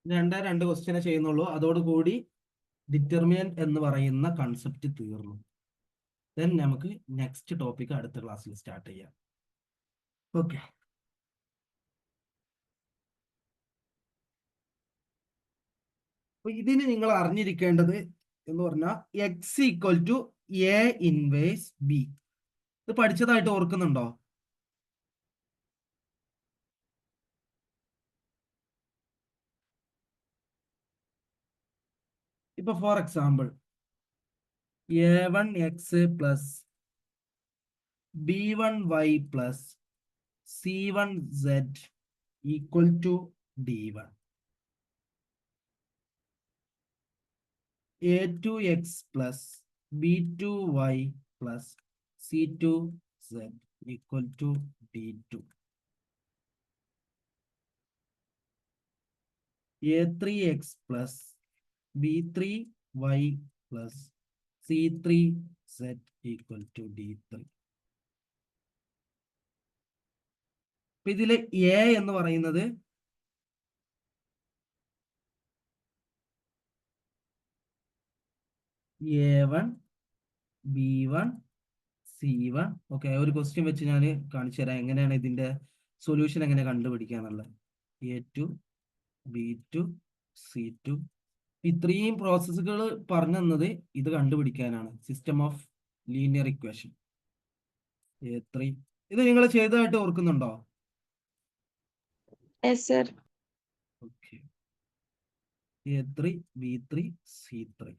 രണ്ട് ക്വസ്റ്റ്യനെ ചെയ്യുന്നുള്ളൂ. അതോടുകൂടി ഡിറ്റർമിനന്റ് എന്ന് പറയുന്ന കൺസെപ്റ്റ് തീർന്നു. ദെൻ നമുക്ക് നെക്സ്റ്റ് ടോപ്പിക് അടുത്ത ക്ലാസ്സിൽ സ്റ്റാർട്ട് ചെയ്യാം. ഓക്കെ, അപ്പൊ ഇതിന് നിങ്ങൾ അറിഞ്ഞിരിക്കേണ്ടത് എന്ന് പറഞ്ഞാൽ X equal to A inverse B. ഇത് പഠിച്ചതായിട്ട് ഓർക്കുന്നുണ്ടോ? ഇപ്പൊ for example a1x plus b1y plus c1z equal to d1. a2x plus b2y plus c2z equal to d2. a3x plus b3y plus c3z equal to d3. അപ്പൊ ഇതില് a എന്ന് പറയുന്നത് a1 b1 c1. Okay, ഒരു question വെച്ച് ഞാൻ കാണിച്ചു തരാം എങ്ങനെയാണ് ഇതിന്റെ സൊല്യൂഷൻ എങ്ങനെ കണ്ടുപിടിക്കാന്നുള്ളത്. a2 b2 c2 ഇത്രയും പ്രോസസ്സുകൾ പറഞ്ഞു തന്നത് ഇത് കണ്ടുപിടിക്കാനാണ്. System of linear equation a3. ഇത് നിങ്ങൾ ചെയ്തതായിട്ട് ഓർക്കുന്നുണ്ടോ? Okay, a3 b3 c3.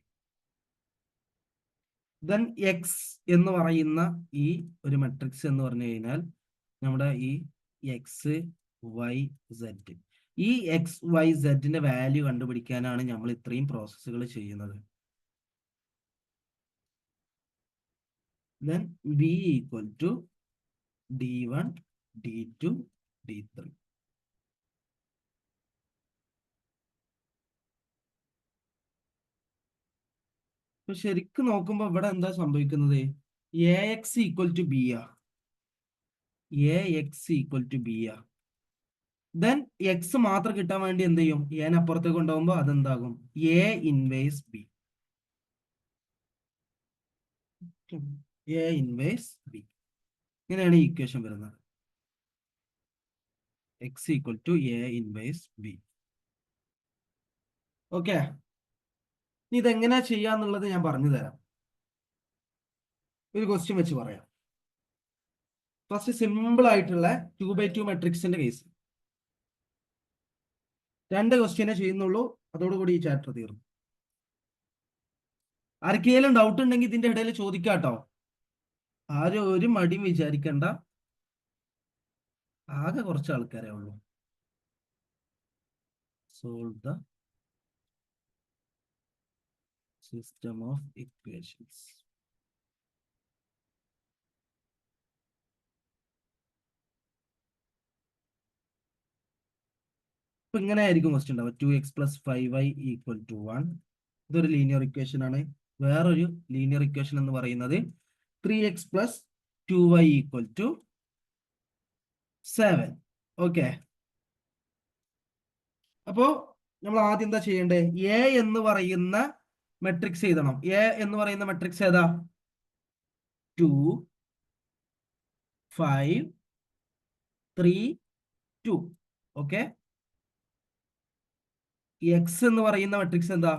Then X എന്ന് പറയുന്ന ഈ ഒരു മെട്രിക്സ് എന്ന് പറഞ്ഞു കഴിഞ്ഞാൽ നമ്മുടെ ഈ എക്സ് വൈ സെഡ്, ഈ എക്സ് വൈ സെഡിന്റെ വാല്യൂ കണ്ടുപിടിക്കാനാണ് നമ്മൾ ഇത്രയും പ്രോസസ്സുകൾ ചെയ്യുന്നത്. Then B equal to d1 d2 d3. അപ്പൊ ശരിക്കും നോക്കുമ്പോ ഇവിടെ എന്താ സംഭവിക്കുന്നത്? A X equal to B ആ, A X equal to B ആ. ദെൻ എക്സ് മാത്രം കിട്ടാൻ വേണ്ടി എന്ത് ചെയ്യും? എൻ അപ്പുറത്തേക്ക് കൊണ്ടുപോകുമ്പോ അതെന്താകും? A inverse B. A inverse B, ഇങ്ങനെയാണ് ഈ ഇക്വേഷൻ വരുന്നത്. X equal to A inverse B. Okay, ഇതെങ്ങനെയാ ചെയ്യാന്നുള്ളത് ഞാൻ പറഞ്ഞു തരാം. ഒരു ക്വസ്റ്റ്യൻ വെച്ച് പറയാം. ഫസ്റ്റ് സിമ്പിൾ ആയിട്ടുള്ള 2x2 മെട്രിക്സിന്റെ കേസ്. രണ്ട് ക്വസ്റ്റ്യനെ ചെയ്യുന്നുള്ളൂ, അതോടുകൂടി ഈ ചാപ്റ്റർ തീർന്നു. ആർക്കെങ്കിലും ഡൗട്ട് ഉണ്ടെങ്കിൽ ഇതിന്റെ ഇടയിൽ ചോദിക്കാട്ടോ. ആരും ഒരു മടിയും വിചാരിക്കണ്ട, ആകെ കുറച്ച് ആൾക്കാരേ ഉള്ളൂ. Solve the system of equations. അപ്പൊ ഇങ്ങനെ ആയിരിക്കും ക്വസ്റ്റ്യൻ ഉണ്ടാവുക. 2x plus 5y equal to 1. ഇതൊരു ലീനിയർ ഇക്വേഷൻ ആണ്. വേറൊരു ലീനിയർ ഇക്വേഷൻ എന്ന് പറയുന്നത് 3x plus 2y equal to 7. Okay, അപ്പോ നമ്മൾ ആദ്യം എന്താ ചെയ്യേണ്ടത്? എ എന്ന് പറയുന്ന മെട്രിക്സ് എഴുതണം. എ എന്ന് പറയുന്ന മെട്രിക്സ് ഏതാ? 2 5 3 2. ഓക്കെ, എക്സ് എന്ന് പറയുന്ന മെട്രിക്സ് എന്താ?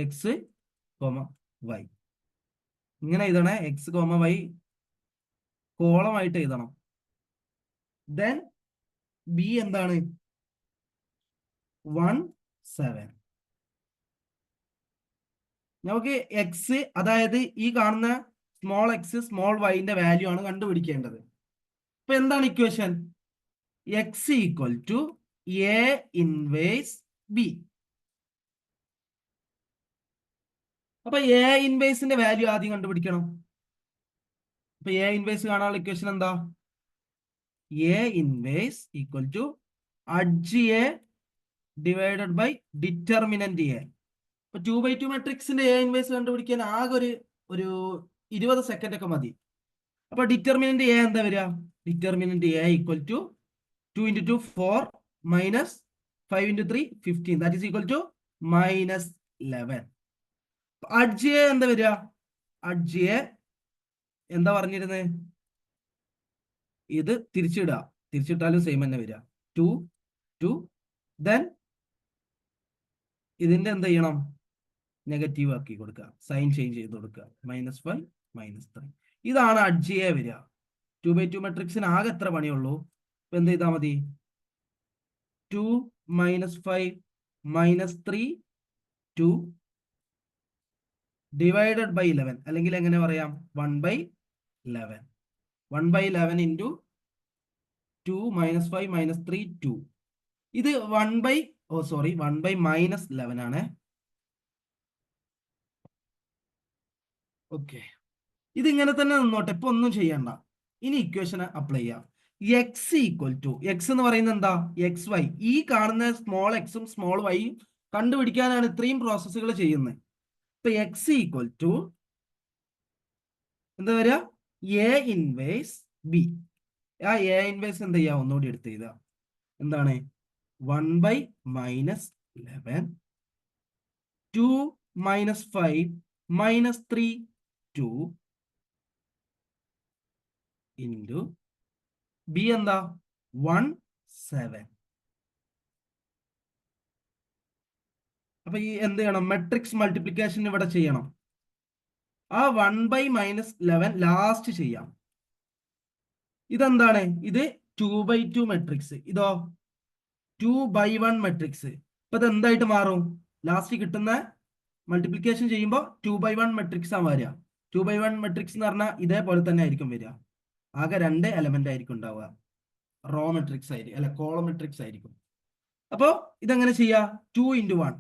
X comma Y. ഇങ്ങനെ എഴുതണേ, എക്സ് കോമ വൈ കോളമായിട്ട് എഴുതണം. ദെൻ ബി എന്താണ്? 1 7. നമുക്ക് എക്സ്, അതായത് ഈ കാണുന്ന സ്മോൾ എക്സ് സ്മോൾ വൈന്റെ വാല്യൂ ആണ് കണ്ടുപിടിക്കേണ്ടത്. അപ്പൊ എന്താണ് equation? X equal to A inverse B. അപ്പൊ എ ഇൻവേഴ്സിന്റെ വാല്യൂ ആദ്യം കണ്ടുപിടിക്കണം. അപ്പൊ എ ഇൻവേഴ്സ് കാണാനുള്ള ഇക്വേഷൻ എന്താ? A inverse equal to adj A divided by determinant A. ഇപ്പൊ 2/2 മെട്രിക്സിന്റെ എ ഇൻവേഴ്സ് കണ്ടുപിടിക്കാൻ ആകെ ഒരു 20 സെക്കൻഡ് ഒക്കെ മതി. അപ്പൊ ഡിറ്റർമിനന്റ് എ എന്താ വരിക? Determinant A equal to 2 × 2 4 minus 5 × 3 15 that is equal to -11. Adj A എന്താ വരിക? അഡ്ജ് എ എന്താ പറഞ്ഞിരുന്നത്? ഇത് തിരിച്ചിടുക, തിരിച്ചിട്ടാലും സെയിം തന്നെ വരിക. 2 2 ദെൻ ഇതിന്റെ എന്ത് ചെയ്യണം? നെഗറ്റീവ് ആക്കി കൊടുക്കുക, സൈൻ ചേഞ്ച് ചെയ്ത് കൊടുക്കുക. -5 -3 ഇതാണ് അഡ്ജ് എ വരിക. 2/2 മെട്രിക്സിന് ആകെ എത്ര പണിയുള്ളൂ? ഇപ്പൊ എന്ത് ചെയ്താൽ മതി? 2 -5 -3 2 ഡിവൈഡഡ് ബൈ 11, അല്ലെങ്കിൽ എങ്ങനെ പറയാം? 1/11. 1/11 ഇൻറ്റു 2 -5 -3 2. ഇത് 1/-11 ആണ്. ഓക്കെ, ഇത് ഇങ്ങനെ തന്നെ നിന്നോട്ടെ, ഇപ്പൊ ഒന്നും ചെയ്യണ്ട. ഇനി ഇക്വേഷൻ അപ്ലൈ ചെയ്യാം. എക്സ് ഈക്വൽ ടു, എക്സ് എന്ന് പറയുന്നത് എന്താ? X Y. ഈ കാണുന്ന സ്മോൾ എക്സും സ്മോൾ വൈയും കണ്ടുപിടിക്കാനാണ് ഇത്രയും പ്രോസസ്സുകൾ ചെയ്യുന്നത്. ഇപ്പൊ എക്സ് ഈക്വൽ ടു എന്താ വരിക? A inverse B. ആ എ ഇൻവേഴ്സ് എന്ത് ചെയ്യാ? ഒന്നുകൂടി എടുത്ത് എഴുതുക. എന്താണ്? 1/-11 2 -5 -3 2 ഇൻറ്റു ബി എന്താ? 1 7. അപ്പൊ ഈ എന്ത് ചെയ്യണം? മെട്രിക്സ് മൾട്ടിപ്ലിക്കേഷൻ ഇവിടെ ചെയ്യണം. ആ 1/-11 ലാസ്റ്റ് ചെയ്യാം. ഇതെന്താണ്? ഇത് 2/2 മെട്രിക്സ്. ഇതോ 2/1 മെട്രിക്സ്. അപ്പൊ ഇത് എന്തായിട്ട് മാറും? ലാസ്റ്റ് കിട്ടുന്ന മൾട്ടിപ്ലിക്കേഷൻ ചെയ്യുമ്പോൾ 2/1 മെട്രിക്സ് ആണ് വരിക. 2/1 മെട്രിക്സ് എന്ന് പറഞ്ഞാൽ ഇതേപോലെ തന്നെ ആയിരിക്കും വരിക. ആകെ 2 എലമെന്റ് ആയിരിക്കും ഉണ്ടാവുക. റോ മെട്രിക്സ് ആയിരിക്കും, അല്ല കോളം മെട്രിക്സ് ആയിരിക്കും. അപ്പോ ഇതെങ്ങനെ ചെയ്യാ? 2 × 1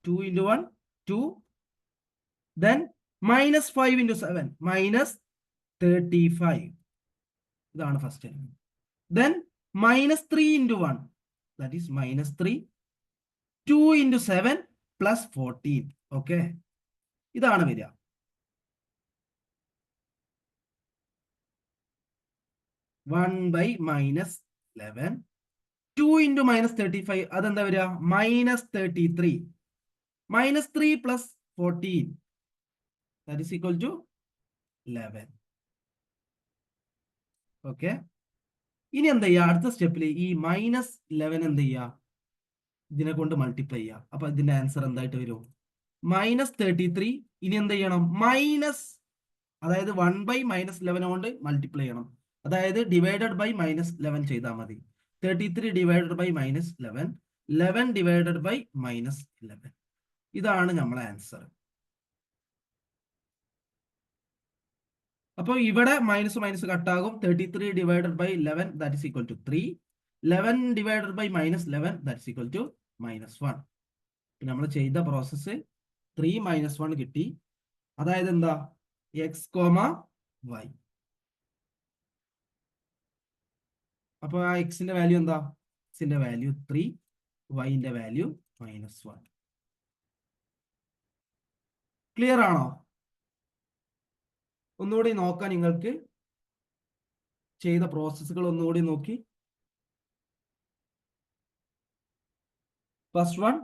2 × 1 2 then -5 × 7 -35. ഇതാണ് first element. then -3 × 1 that is -3. 2 × 7 +14. Okay, ഇതാണ് വരിക. (1/-11) 2 × -35 അതെന്താ വരിക? -33. -3 + 14 that is equal to 11. Okay, ഇനി എന്താ ചെയ്യുക? അടുത്ത സ്റ്റെപ്പിൽ ഈ -11 എന്ത് ചെയ്യുക? ഇതിനെ കൊണ്ട് മൾട്ടിപ്ലൈ ചെയ്യുക. അപ്പൊ ഇതിന്റെ ആൻസർ എന്തായിട്ട് വരും? -33. ഇനി എന്ത് ചെയ്യണം? അതായത് 1/-11 കൊണ്ട് മൾട്ടിപ്ലൈ ചെയ്യണം. അതായത് ഡിവൈഡഡ് ബൈ -11 ചെയ്താൽ മതി. 33 ഡിവൈഡഡ് ബൈ -11 11 ഡിവൈഡഡ് ബൈ -11. ഇതാണ് നമ്മളെ ആൻസർ. അപ്പോൾ ഇവിടെ മൈനസ് കട്ടാകും. 33 divided by 11 that is equal to 3. 11 divided by -11 that is equal to -1. നമ്മൾ ചെയ്ത പ്രോസസ്സ് 3 - 1 കിട്ടി. അതായത് എന്താ? x, y. അപ്പൊ ആ എക്സിന്റെ വാല്യൂ എന്താ? എക്സിന്റെ വാല്യൂ 3, വൈന്റെ വാല്യൂ -1. ക്ലിയർ ആണോ? ഒന്നുകൂടി നോക്കാൻ, നിങ്ങൾക്ക് ചെയ്ത പ്രോസസ്സുകൾ ഒന്നുകൂടി നോക്കി. First one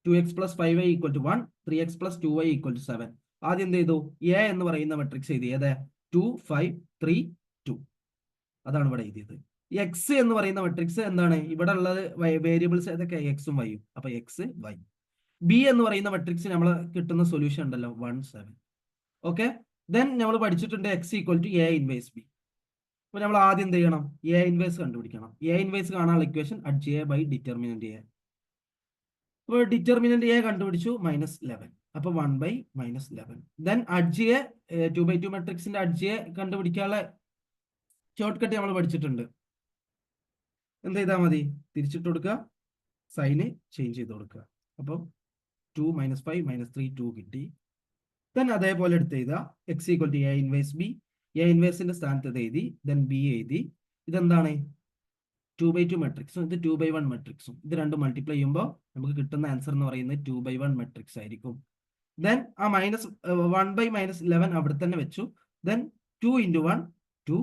2x + 5y = 1, 3x + 2y = 7. ആദ്യം എന്ത് ചെയ്തു? എ എന്ന് പറയുന്ന മെട്രിക്സ് എഴുതി. ഏത്? 2 5 3 2. അതാണ് ഇവിടെ എഴുതിയത്. എക്സ് എന്ന് പറയുന്ന മെട്രിക്സ് എന്താണ്? ഇവിടെ ഉള്ളത് വേരിയബിൾസ് ഏതൊക്കെ? എക്സും വൈയും. അപ്പൊ എക്സ് വൈ. ബി എന്ന് പറയുന്ന മെട്രിക്സ് നമ്മൾ കിട്ടുന്ന സൊല്യൂഷൻ ഉണ്ടല്ലോ 1 7. ഓക്കെ, ദെൻ നമ്മൾ പഠിച്ചിട്ടുണ്ട് x = a ഇൻവേഴ്സ് ബി. അപ്പൊ നമ്മൾ ആദ്യം എന്ത് ചെയ്യണം? എ ഇൻവേഴ്സ് കണ്ടുപിടിക്കണം. എ ഇൻവേഴ്സ് കാണാനുള്ള equation adj A by determinant A. അപ്പോൾ ഡിറ്റർമിനന്റ് എ കണ്ടുപിടിച്ചു, -11. അപ്പൊ 1/-11. ദെൻ അഡ്ജിയെ 2/2 മെട്രിക്സിന്റെ അഡ്ജിയെ കണ്ടുപിടിക്കാനുള്ള ഷോർട്ട് കട്ട് നമ്മൾ പഠിച്ചിട്ടുണ്ട്. എന്ത് ചെയ്താൽ മതി? തിരിച്ചിട്ട് കൊടുക്കുക, സൈന് ചേഞ്ച് ചെയ്ത് കൊടുക്കുക. അപ്പം 2 - 5 - 3 2 കിട്ടി. ദെൻ അതേപോലെ എടുത്ത് എഴുതുക, x = A inverse B. A ഇൻവേഴ്സിന്റെ സ്ഥാനത്ത് ഇത് എഴുതി, ദെൻ B എഴുതി. ഇതെന്താണ്? 2/2 മെട്രിക്സും ഇത് 2/1 മെട്രിക്സും. ഇത് രണ്ടും മൾട്ടിപ്ലൈ ചെയ്യുമ്പോൾ നമുക്ക് കിട്ടുന്ന ആൻസർ എന്ന് പറയുന്നത് 2/1 മെട്രിക്സ് ആയിരിക്കും. ദെൻ ആ 1/-11 അവിടെ തന്നെ വെച്ചു. Then 2 × 1 2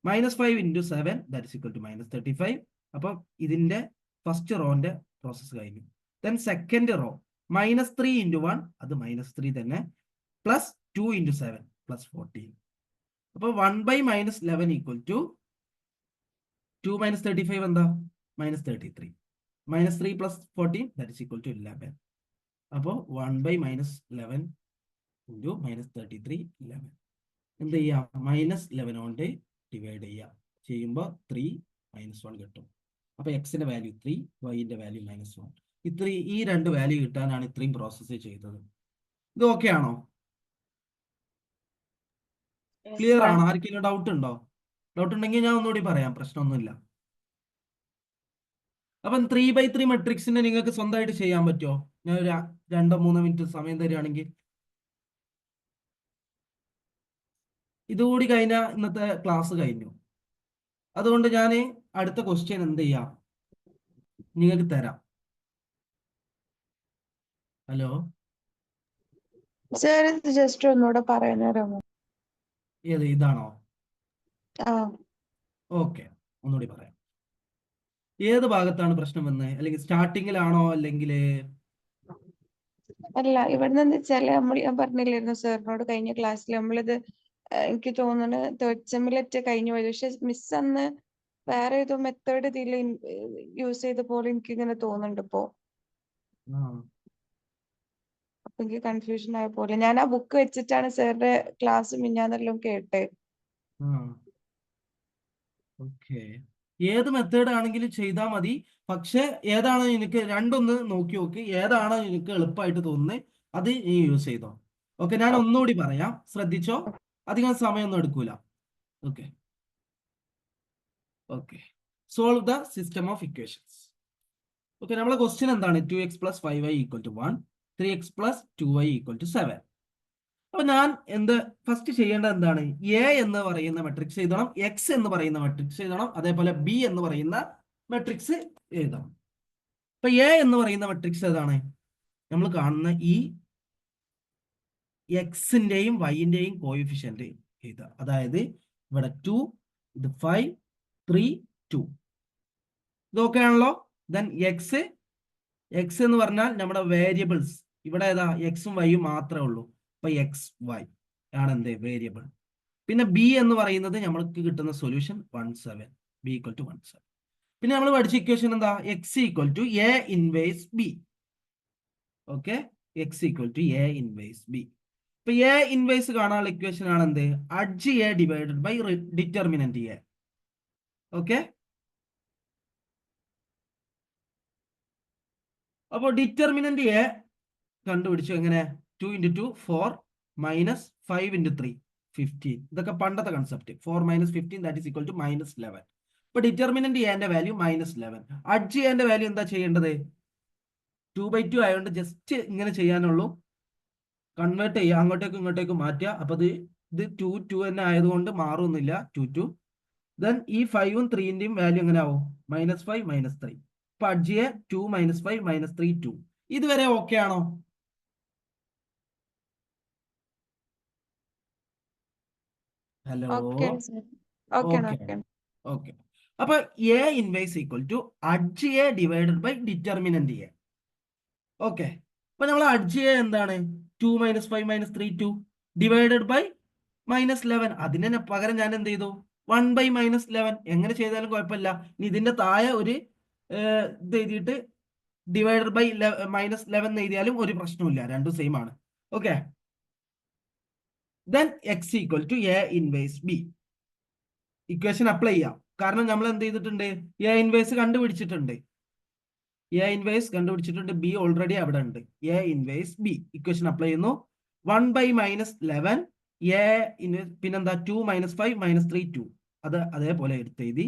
-5 × 7 that is equal to -35. അപ്പം ഇതിന്റെ ഫസ്റ്റ് റോന്റെ പ്രോസസ്സ് കഴിഞ്ഞു. ദെൻ സെക്കൻഡ് റോ -3 × 1 അത് -3 തന്നെ, പ്ലസ് 2 × 7 +14. അപ്പൊ 1/-11 = 2 - 35 എന്താ? -33. -3 + 14 that is equal to 11. അപ്പോൾ 1/-11 × -33 11. എന്ത് ചെയ്യാം? -11 കൊണ്ട് ഡിവൈഡ് ചെയ്യാം. ചെയ്യുമ്പോൾ 3 - 1 കിട്ടും. അപ്പൊ എക്സിന്റെ വാല്യൂ 3, വൈന്റെ വാല്യൂ -1. ഈ രണ്ട് വാല്യൂ കിട്ടാനാണ് ഇത്രയും പ്രോസസ്സ് ചെയ്തത്. ഇത് ഓക്കെ ആണോ? ക്ലിയർ ആണോ? ആർക്കെങ്കിലും ഡൗട്ട് ഉണ്ടോ? ഡൗട്ട് ഉണ്ടെങ്കിൽ ഞാൻ ഒന്നുകൂടി പറയാം, പ്രശ്നമൊന്നുമില്ല. അപ്പം 3/3 മെട്രിക്സിനെ നിങ്ങൾക്ക് സ്വന്തമായിട്ട് ചെയ്യാൻ പറ്റുമോ? ഞാൻ ഒരു 2-3 മിനിറ്റ് സമയം തരികയാണെങ്കിൽ. ഇതുകൂടി കഴിഞ്ഞാൽ ഇന്നത്തെ ക്ലാസ് കഴിഞ്ഞു. അതുകൊണ്ട് ഞാൻ അടുത്ത ക്വസ്റ്റ്യൻ എന്ത് ചെയ്യാം, നിങ്ങൾക്ക് തരാം. ഹലോ സർ, ഇത് ജസ്റ്റ് ഒന്നുകൂടെ പറയാനോ? ഏത് ഇതാണോ? ആ, ഓക്കെ, ഒന്നുകൂടി പറയാം. ഏത് ഭാഗത്താണ് പ്രശ്നം വന്നത്? അല്ലെങ്കിൽ സ്റ്റാർട്ടിങ്ങിലാണോ അല്ലെങ്കിൽ? അല്ല, ഇവിടുന്ന് എന്താ വെച്ചാല് ഞാൻ പറഞ്ഞില്ലായിരുന്നു സാറിനോട് കഴിഞ്ഞ ക്ലാസ്സിൽ നമ്മളിത് എനിക്ക് തോന്നുന്നു തേർഡ് സെമ്മിലറ്റ് കഴിഞ്ഞു പോയത്. പക്ഷെ മിസ് അന്ന് വേറെ ഏതോ മെത്തേഡ് ഇതിൽ യൂസ് ചെയ്ത പോലെ എനിക്ക് ഇങ്ങനെ തോന്നുന്നുണ്ട് ഇപ്പോ. അപ്പൊ എനിക്ക് കൺഫ്യൂഷൻ ആയ പോലെ. ഞാൻ ആ ബുക്ക് വെച്ചിട്ടാണ് സാറിന്റെ ക്ലാസ് മിഞ്ഞാന്നെല്ലാം കേട്ടെ. ഓക്കെ, ഏത് മെത്തേഡ് ആണെങ്കിലും ചെയ്താൽ മതി. പക്ഷെ ഏതാണ് എനിക്ക് രണ്ടൊന്ന് നോക്കി നോക്ക്, ഏതാണ് എനിക്ക് എളുപ്പമായിട്ട് തോന്നുന്നത് അത് നീ യൂസ് ചെയ്തോ. ഓക്കെ, ഞാൻ ഒന്നുകൂടി പറയാം, ശ്രദ്ധിച്ചോ. അധികം സമയമൊന്നും എടുക്കൂല. Okay okay solve the system of equations. Okay, നമ്മളെ ക്വസ്റ്റ്യൻ എന്താണ്? 2x + 5y = 1, 3x + 2y = 7. അപ്പൊ ഞാൻ ഫസ്റ്റ് ചെയ്യേണ്ടത് എന്താണ്? എ എന്ന് പറയുന്ന മെട്രിക്സ് എഴുതണം, എക്സ് എന്ന് പറയുന്ന മെട്രിക്സ് എഴുതണം, അതേപോലെ ബി എന്ന് പറയുന്ന മെട്രിക്സ് എഴുതണം. അപ്പൊ എ എന്ന് പറയുന്ന മെട്രിക്സ് ഏതാണ്? നമ്മൾ കാണുന്ന ഈ എക്സിന്റെയും വൈന്റെയും കോയിഫിഷ്യന്റ് എഴുതുക. അതായത് ഇവിടെ 2, ഇത് 5, 3, 2. ഇതൊക്കെ ആണല്ലോ. ദെൻ എക്സ് എന്ന് പറഞ്ഞാൽ നമ്മുടെ വേരിയബിൾസ് ഇവിടെ ഏതാ? എക്സും വൈയും മാത്രമേ ഉള്ളൂ. അപ്പൊ എക്സ് വൈ ആണ് എന്ത്? വേരിയബിൾ. പിന്നെ ബി എന്ന് പറയുന്നത് നമ്മൾക്ക് കിട്ടുന്ന സൊല്യൂഷൻ 17, ബി = 17. പിന്നെ നമ്മൾ പഠിച്ച ഇക്വേഷൻ എന്താ? X = A inverse B. Okay, X = A inverse B. ഇപ്പൊ എ ഇൻവേഴ്സ് കാണാനുള്ള ഇക്വേഷൻ ആണ് എന്ത്? Adj A divided by determinant A. Okay, അപ്പൊ ഡിറ്റർമിനന്റ് എ കണ്ടുപിടിച്ചു. എങ്ങനെ? 2 × 2 4 -5 × 3 15. ഇതൊക്കെ പണ്ടത്തെ concept. 4 - 15 that is equal to -11. ഇപ്പൊ ഡിറ്റർമിനന്റ് എന്റെ വാല്യൂ -11. അഡ്ജ് എന്റെ വാല്യൂ എന്താ ചെയ്യേണ്ടത്? 2/2 ആയതുകൊണ്ട് ജസ്റ്റ് ഇങ്ങനെ ചെയ്യാനുള്ളൂ. കൺവേർട്ട് ചെയ്യുക, അങ്ങോട്ടേക്കും ഇങ്ങോട്ടേക്കും മാറ്റുക. അപ്പൊ ഇത് 2 തന്നെ ആയതുകൊണ്ട് മാറുന്നില്ല, 2. ദെൻ ഈ 5ഉം 3ന്റെയും വാല്യൂ എങ്ങനെ ആവും? -5 -3. ഇപ്പൊ അഡ്ജ് 2 - 5 - 3 2. ഇതുവരെ ഓക്കെ ആണോ? Hello okay okay. അപ്പൊ A inverse = adj A divided by determinant A. Okay, അപ്പൊ നമ്മൾ അഡ്ജ് എ എന്താണ്? 2 - 5 - 3 2 ഡിവൈഡഡ് ബൈ -11. അതിന് പകരം ഞാൻ എന്ത് ചെയ്തു? 1/-11. എങ്ങനെ ചെയ്താലും കുഴപ്പമില്ല. ഇനി ഇതിന്റെ താഴെ ഒരു ഇത് എഴുതിയിട്ട് ഡിവൈഡഡ് ബൈ -11 എഴുതിയാലും ഒരു പ്രശ്നമില്ല, രണ്ടും സെയിം ആണ്. Okay, then X = A inverse B. Equation apply ചെയ്യാം. കാരണം നമ്മൾ എന്ത് ചെയ്തിട്ടുണ്ട്? എ ഇൻവേഴ്സ് കണ്ടുപിടിച്ചിട്ടുണ്ട്. എ ഇൻവേഴ്സ് കണ്ടുപിടിച്ചിട്ടുണ്ട്, ബി ഓൾറെഡി അവിടെ ഉണ്ട്. A inverse B equation apply ചെയ്യുന്നു. 1/-11 എ ഇൻവേഴ്സ്, പിന്നെന്താ 2 - 5 - 3 2, അത് അതേപോലെ എടുത്തെഴുതി.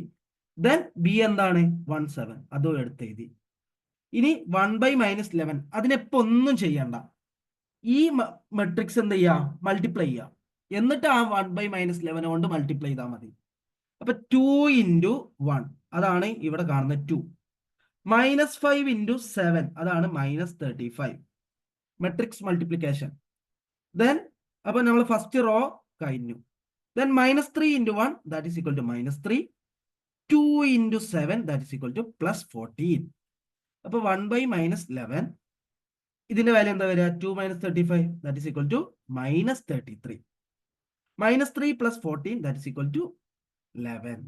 ദെൻ ബി എന്താണ് 17, അതും എടുത്തെഴുതി. ഇനി 1/-11 അതിനെപ്പോ ഒന്നും ചെയ്യണ്ട, ഈ മെട്രിക്സ് എന്ത് ചെയ്യുക, മൾട്ടിപ്ലൈ ചെയ്യുക, എന്നിട്ട് ആ 1/-11 കൊണ്ട് മൾട്ടിപ്ലൈ ചെയ്താൽ മതി. അപ്പൊ 2 × 1 അതാണ് ഇവിടെ കാണുന്ന 2, -5 × 7 അതാണ് -35, മെട്രിക്സ് മൾട്ടിപ്ലിക്കേഷൻ. ദെൻ അപ്പൊ നമ്മൾ ഫസ്റ്റ് റോ കഴിഞ്ഞു. Then -3 × 1 that is equal to -3, 2 × 7 that is equal to +14. അപ്പൊ 1/-11 ഇതിന്റെ വാല്യൂ എന്താ വരിക, 2 - 35 that is equal to -33, -3 + 14 that is equal to 11.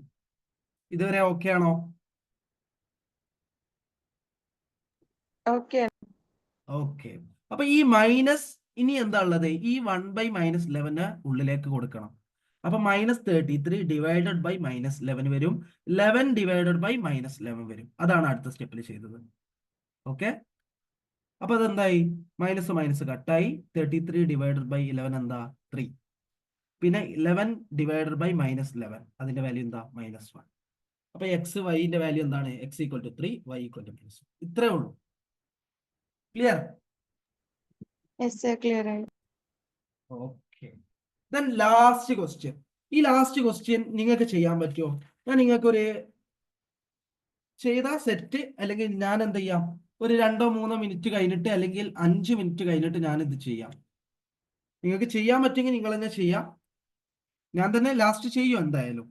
ഇതുവരെ ഓക്കെ ആണോ? ഓക്കെ. ഓക്കെ. അപ്പൊ ഈ മൈനസ് ഇനി എന്താ ഉള്ളത്, ഈ 1/-11 ഉള്ളിലേക്ക് കൊടുക്കണം. അപ്പൊ -33 ഡിവൈഡഡ് ബൈ -11 വരും, 11 ഡിവൈഡഡ് ബൈ -11 വരും. അതാണ് അടുത്ത സ്റ്റെപ്പിൽ ചെയ്തത്. ഓക്കെ, അപ്പൊ അതെന്തായി, മൈനസ് മൈനസ് കട്ടായി. 33 ഡിവൈഡഡ് ബൈ 11 എന്താ 3, പിന്നെ 11 ഡിവൈഡഡ് ബൈ -11 അതിന്റെ വാല്യൂ എന്താ -1. അപ്പൊ എക്സ് വൈന്റെ വാല്യൂ എന്താണ്, x = 3, y = +1. ഇത്രേ ഉള്ളൂ. ക്ലിയർ? യെസ് സർ, ക്ലിയർ ആയി. ഓക്കെ. Then last question. ഈ ലാസ്റ്റ് ക്വസ്റ്റ്യൻ നിങ്ങൾക്ക് ചെയ്യാൻ പറ്റുമോ? ഞാൻ നിങ്ങൾക്കൊരു ചെയ്ത സെറ്റ്, അല്ലെങ്കിൽ ഞാൻ എന്ത് ചെയ്യാം, ഒരു 2-3 മിനിറ്റ് കഴിഞ്ഞിട്ട്, അല്ലെങ്കിൽ 5 മിനിറ്റ് കഴിഞ്ഞിട്ട് ഞാൻ ഇത് ചെയ്യാം. നിങ്ങൾക്ക് ചെയ്യാൻ പറ്റുമെങ്കിൽ നിങ്ങൾ തന്നെ ചെയ്യാം. ഞാൻ തന്നെ ലാസ്റ്റ് ചെയ്യും എന്തായാലും,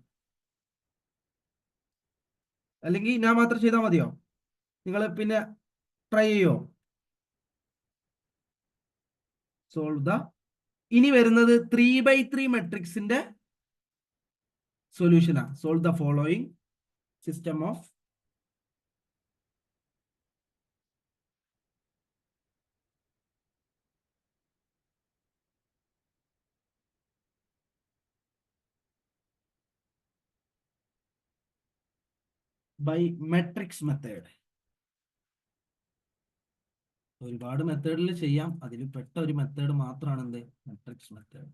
അല്ലെങ്കിൽ ഞാൻ മാത്രം ചെയ്താൽ മതിയോ? നിങ്ങൾ പിന്നെ ട്രൈ ചെയ്യോ? സോൾവ് ദ, ഇനി വരുന്നത് 3/3 മെട്രിക്സിന്റെ സൊല്യൂഷനാ. Solve the following system of by matrix method. ഒരുപാട് മെത്തേഡിൽ ചെയ്യാം, അതിൽ പെട്ട ഒരു മെത്തേഡ് മാത്രമാണ് എന്ത്, matrix method.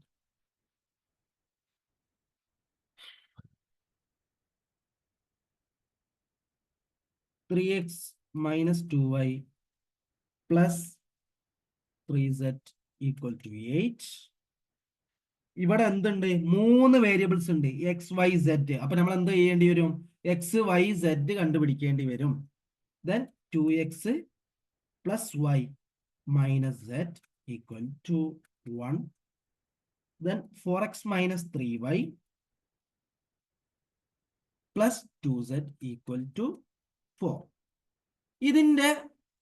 (3x - 2y + 3z = 8). ഇവിടെ എന്തുണ്ട്, 3 വേരിയബിൾസ് ഉണ്ട്, എക്സ് വൈ സെഡ്. അപ്പൊ നമ്മൾ എന്ത് ചെയ്യേണ്ടി വരും, എക്സ് വൈ സെഡ് കണ്ടുപിടിക്കേണ്ടി വരും. Then 2x + y - z = 1. Then 4x - 3y + 2z = 4. ഇതിന്റെ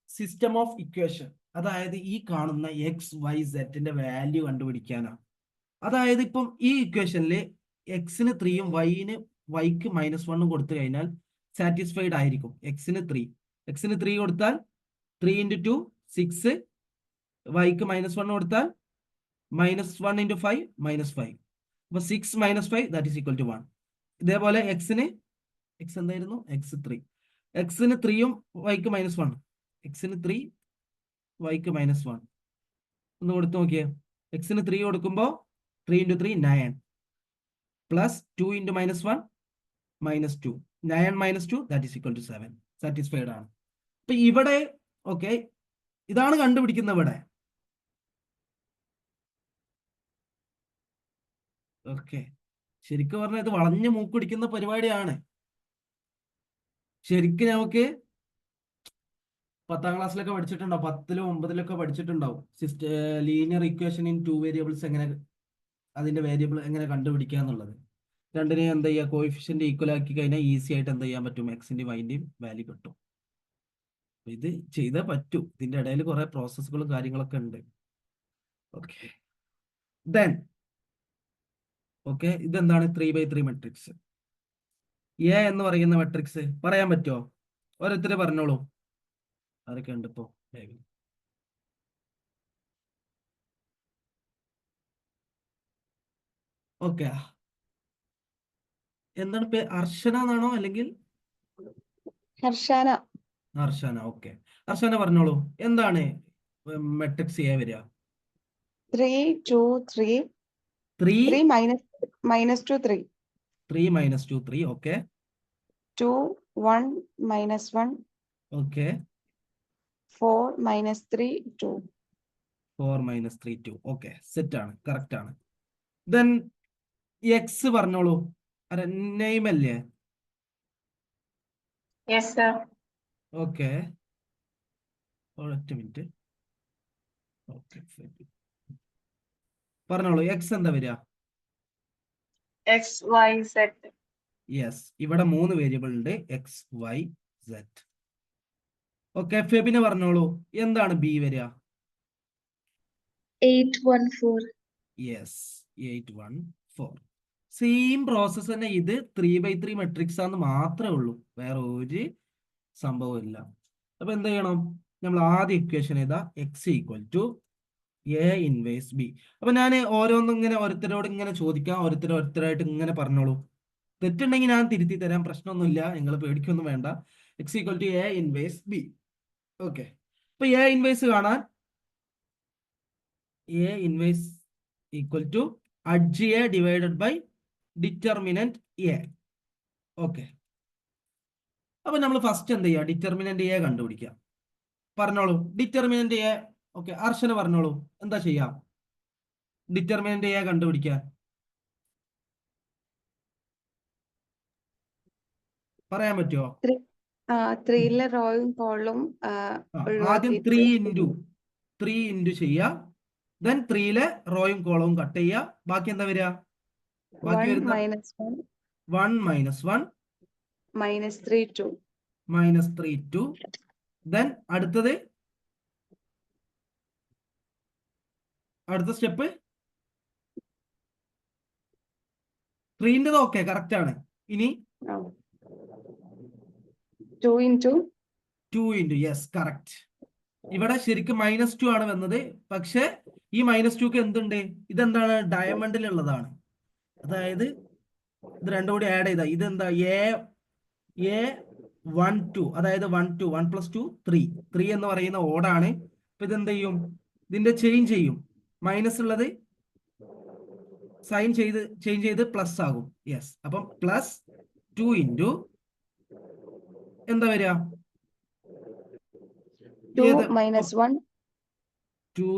സിസ്റ്റം ഓഫ് ഇക്വേഷൻ, അതായത് ഈ കാണുന്ന എക്സ് വൈ സെഡിന്റെ വാല്യൂ കണ്ടുപിടിക്കാനാണ്. അതായത് ഇപ്പം ഈ ഇക്വേഷനിൽ എക്സിന് 3യും വൈക്ക് -1 കൊടുത്തു കഴിഞ്ഞാൽ സാറ്റിസ്ഫൈഡ് ആയിരിക്കും. എക്സിന് 3 കൊടുത്താൽ 3 × 2 6, വൈക്ക് -1 കൊടുത്താൽ -1 × 5 -5. അപ്പൊ 6 - 5 ദാറ്റ് ഈസ് ഈക്വൽ ടു 1. ഇതേപോലെ എക്സിന് എന്തായിരുന്നു, എക്സിന് 3യും വൈക്ക് -1, എക്സിന് 3 വൈക്ക് -1 ഒന്ന് കൊടുത്തു നോക്കിയേ. എക്സിന് 3 കൊടുക്കുമ്പോൾ 3 × 3 9 + 2 × -1 -2, 9 - 2 that is equal to 7. Satisfied ആണ്. അപ്പൊ ഇവിടെ ഓക്കെ, ഇതാണ് കണ്ടുപിടിക്കുന്നത് ഇവിടെ. ഓക്കെ, ശരിക്കും പറഞ്ഞാൽ ഇത് വളഞ്ഞു മൂക്കുടിക്കുന്ന പരിപാടിയാണ്. ശരിക്കും നമുക്ക് 10ാം ക്ലാസ്സിലൊക്കെ പഠിച്ചിട്ടുണ്ടാവും, 10ലും 9ലൊക്കെ പഠിച്ചിട്ടുണ്ടാവും. ലീനിയർ ഇക്വേഷൻ ഇൻ 2 വേരിയബിൾസ് എങ്ങനെ, അതിന്റെ വേരിയബിൾ എങ്ങനെ കണ്ടുപിടിക്കുക എന്നുള്ളത്. രണ്ടിനെയും എന്ത് ചെയ്യുക, കോഎഫിഷ്യന്റ് ഈക്വൽ ആക്കി കഴിഞ്ഞാൽ ഈസി ആയിട്ട് എന്ത് ചെയ്യാൻ പറ്റും, എക്സിന്റെയും വൈന്റെയും വാല്യൂ കിട്ടും. ഇത് ചെയ്തേ പറ്റൂ. ഇതിന്റെ ഇടയിൽ കുറെ പ്രോസസ്സുകളും കാര്യങ്ങളൊക്കെ ഉണ്ട്. ഓക്കെ, ദെൻ ഓക്കെ, ഇതെന്താണ് 3/3 മെട്രിക്സ്. എ എന്ന് പറയുന്ന മെട്രിക്സ് പറയാൻ പറ്റുമോ? ഓരോരുത്തരെ പറഞ്ഞോളൂ, ആരൊക്കെ ഉണ്ട് ഇപ്പോ? ഓക്കെ, എന്താണ് പേര്, അർച്ചന എന്നാണോ അല്ലെങ്കിൽ ഹർഷാന? അർഷാന, ഓക്കെ. അർഷാന പറഞ്ഞോളൂ, എന്താണ് മെട്രിക്സ് എ വരിക? 3 2 3 3 3 minus 2 3 3 minus 2 3, okay 2 1 minus 1 okay 4 minus 3 2 4 minus 3 2, okay, set ആണ്, കറക്റ്റ് ആണ്. ദെൻ എക്സ് പറഞ്ഞോളൂ, നെയിം അല്ലേ? Yes sir. ഓക്കെ, ഒരൊറ്റ മിനിറ്റ്. ഓക്കെ, പറഞ്ഞോളൂ, എക്സ് എന്താ വരിക? X Y Z. യെസ്, ഇവിടെ 3 വേരിയബിൾ ഉണ്ട്, എക്സ് വൈ സെഡ്. ഓക്കെ, ഫെബിന് പറഞ്ഞോളൂ, എന്താണ് ബി വരിക? 8 1 4. യെസ്, 8 1 4. സെയിം പ്രോസസ് തന്നെ. ഇത് 3/3 മെട്രിക്സ് ആണെന്ന് മാത്രമേ ഉള്ളൂ, വേറെ ഒരു സംഭവം ഇല്ല. അപ്പൊ എന്ത് ചെയ്യണം? നമ്മൾ ആദ്യ ഇക്വേഷൻ ഏതാ? X equal to A inverse B. അപ്പൊ ഞാൻ ഓരോന്നും ഇങ്ങനെ ഓരോരുത്തരോട് ഇങ്ങനെ ചോദിക്കാം, ഓരോരുത്തരായിട്ട് ഇങ്ങനെ പറഞ്ഞോളൂ. തെറ്റുണ്ടെങ്കിൽ ഞാൻ തിരുത്തി തരാം, പ്രശ്നമൊന്നുമില്ല, നിങ്ങൾ പേടിക്കൊന്നും വേണ്ട. X equal to A inverse B. Okay, അപ്പൊ എ ഇൻവേഴ്സ് കാണാൻ A inverse equal to adj A divided by determinant A. Okay, അപ്പൊ നമ്മൾ ഫസ്റ്റ് എന്ത് ചെയ്യുക? ഡിറ്റർമിനന്റ് എ കണ്ടുപിടിക്കാം. പറഞ്ഞോളൂ, ഡിറ്റർമിനന്റ് എ. ഓക്കെ, അർഷന പറഞ്ഞോളൂ, എന്താ ചെയ്യാം ഡിറ്റർമിനന്റ് എ കണ്ടുപിടിക്കാൻ? പറയാൻ പറ്റുമോ? 3 റോയും കോളും ആദ്യം 3 ഇൻറ്റു ചെയ്യുക, ദെൻ 3 റോയും കോളവും കട്ട് ചെയ്യുക. ബാക്കി എന്താ വരിക? ബാക്കി 1 വരുന്ന minus 1 1 minus 1 minus 3 2 minus 3 2. Then അടുത്ത സ്റ്റെപ്പ് 3ൻ്റെത്. ഓക്കെ, കറക്റ്റ് ആണ്. ഇനി 2 into 2 ഇൻറ്റു, യെസ് കറക്റ്റ്. ഇവിടെ ശരിക്കും -2 ആണ് വന്നത്, പക്ഷെ ഈ -2ക്ക് എന്തുണ്ട്? ഇതെന്താണ്? ഡയമണ്ടിലുള്ളതാണ്. അതായത് ഇത് രണ്ടും കൂടി ആഡ് ചെയ്താൽ ഇതെന്താ? എ 1 2, അതായത് 1 2 1 + 2 3 എന്ന് പറയുന്ന ഓടാണ്. അപ്പൊ ഇതെന്ത് ചെയ്യും? ഇതിന്റെ ചേഞ്ച് ചെയ്യും. മൈനസ് ഉള്ളത് സൈൻ ചേഞ്ച് ചെയ്ത് പ്ലസ് ആകും. യെസ്, അപ്പം +2 ഇൻറ്റു എന്താ വരിക? 2 minus 1 2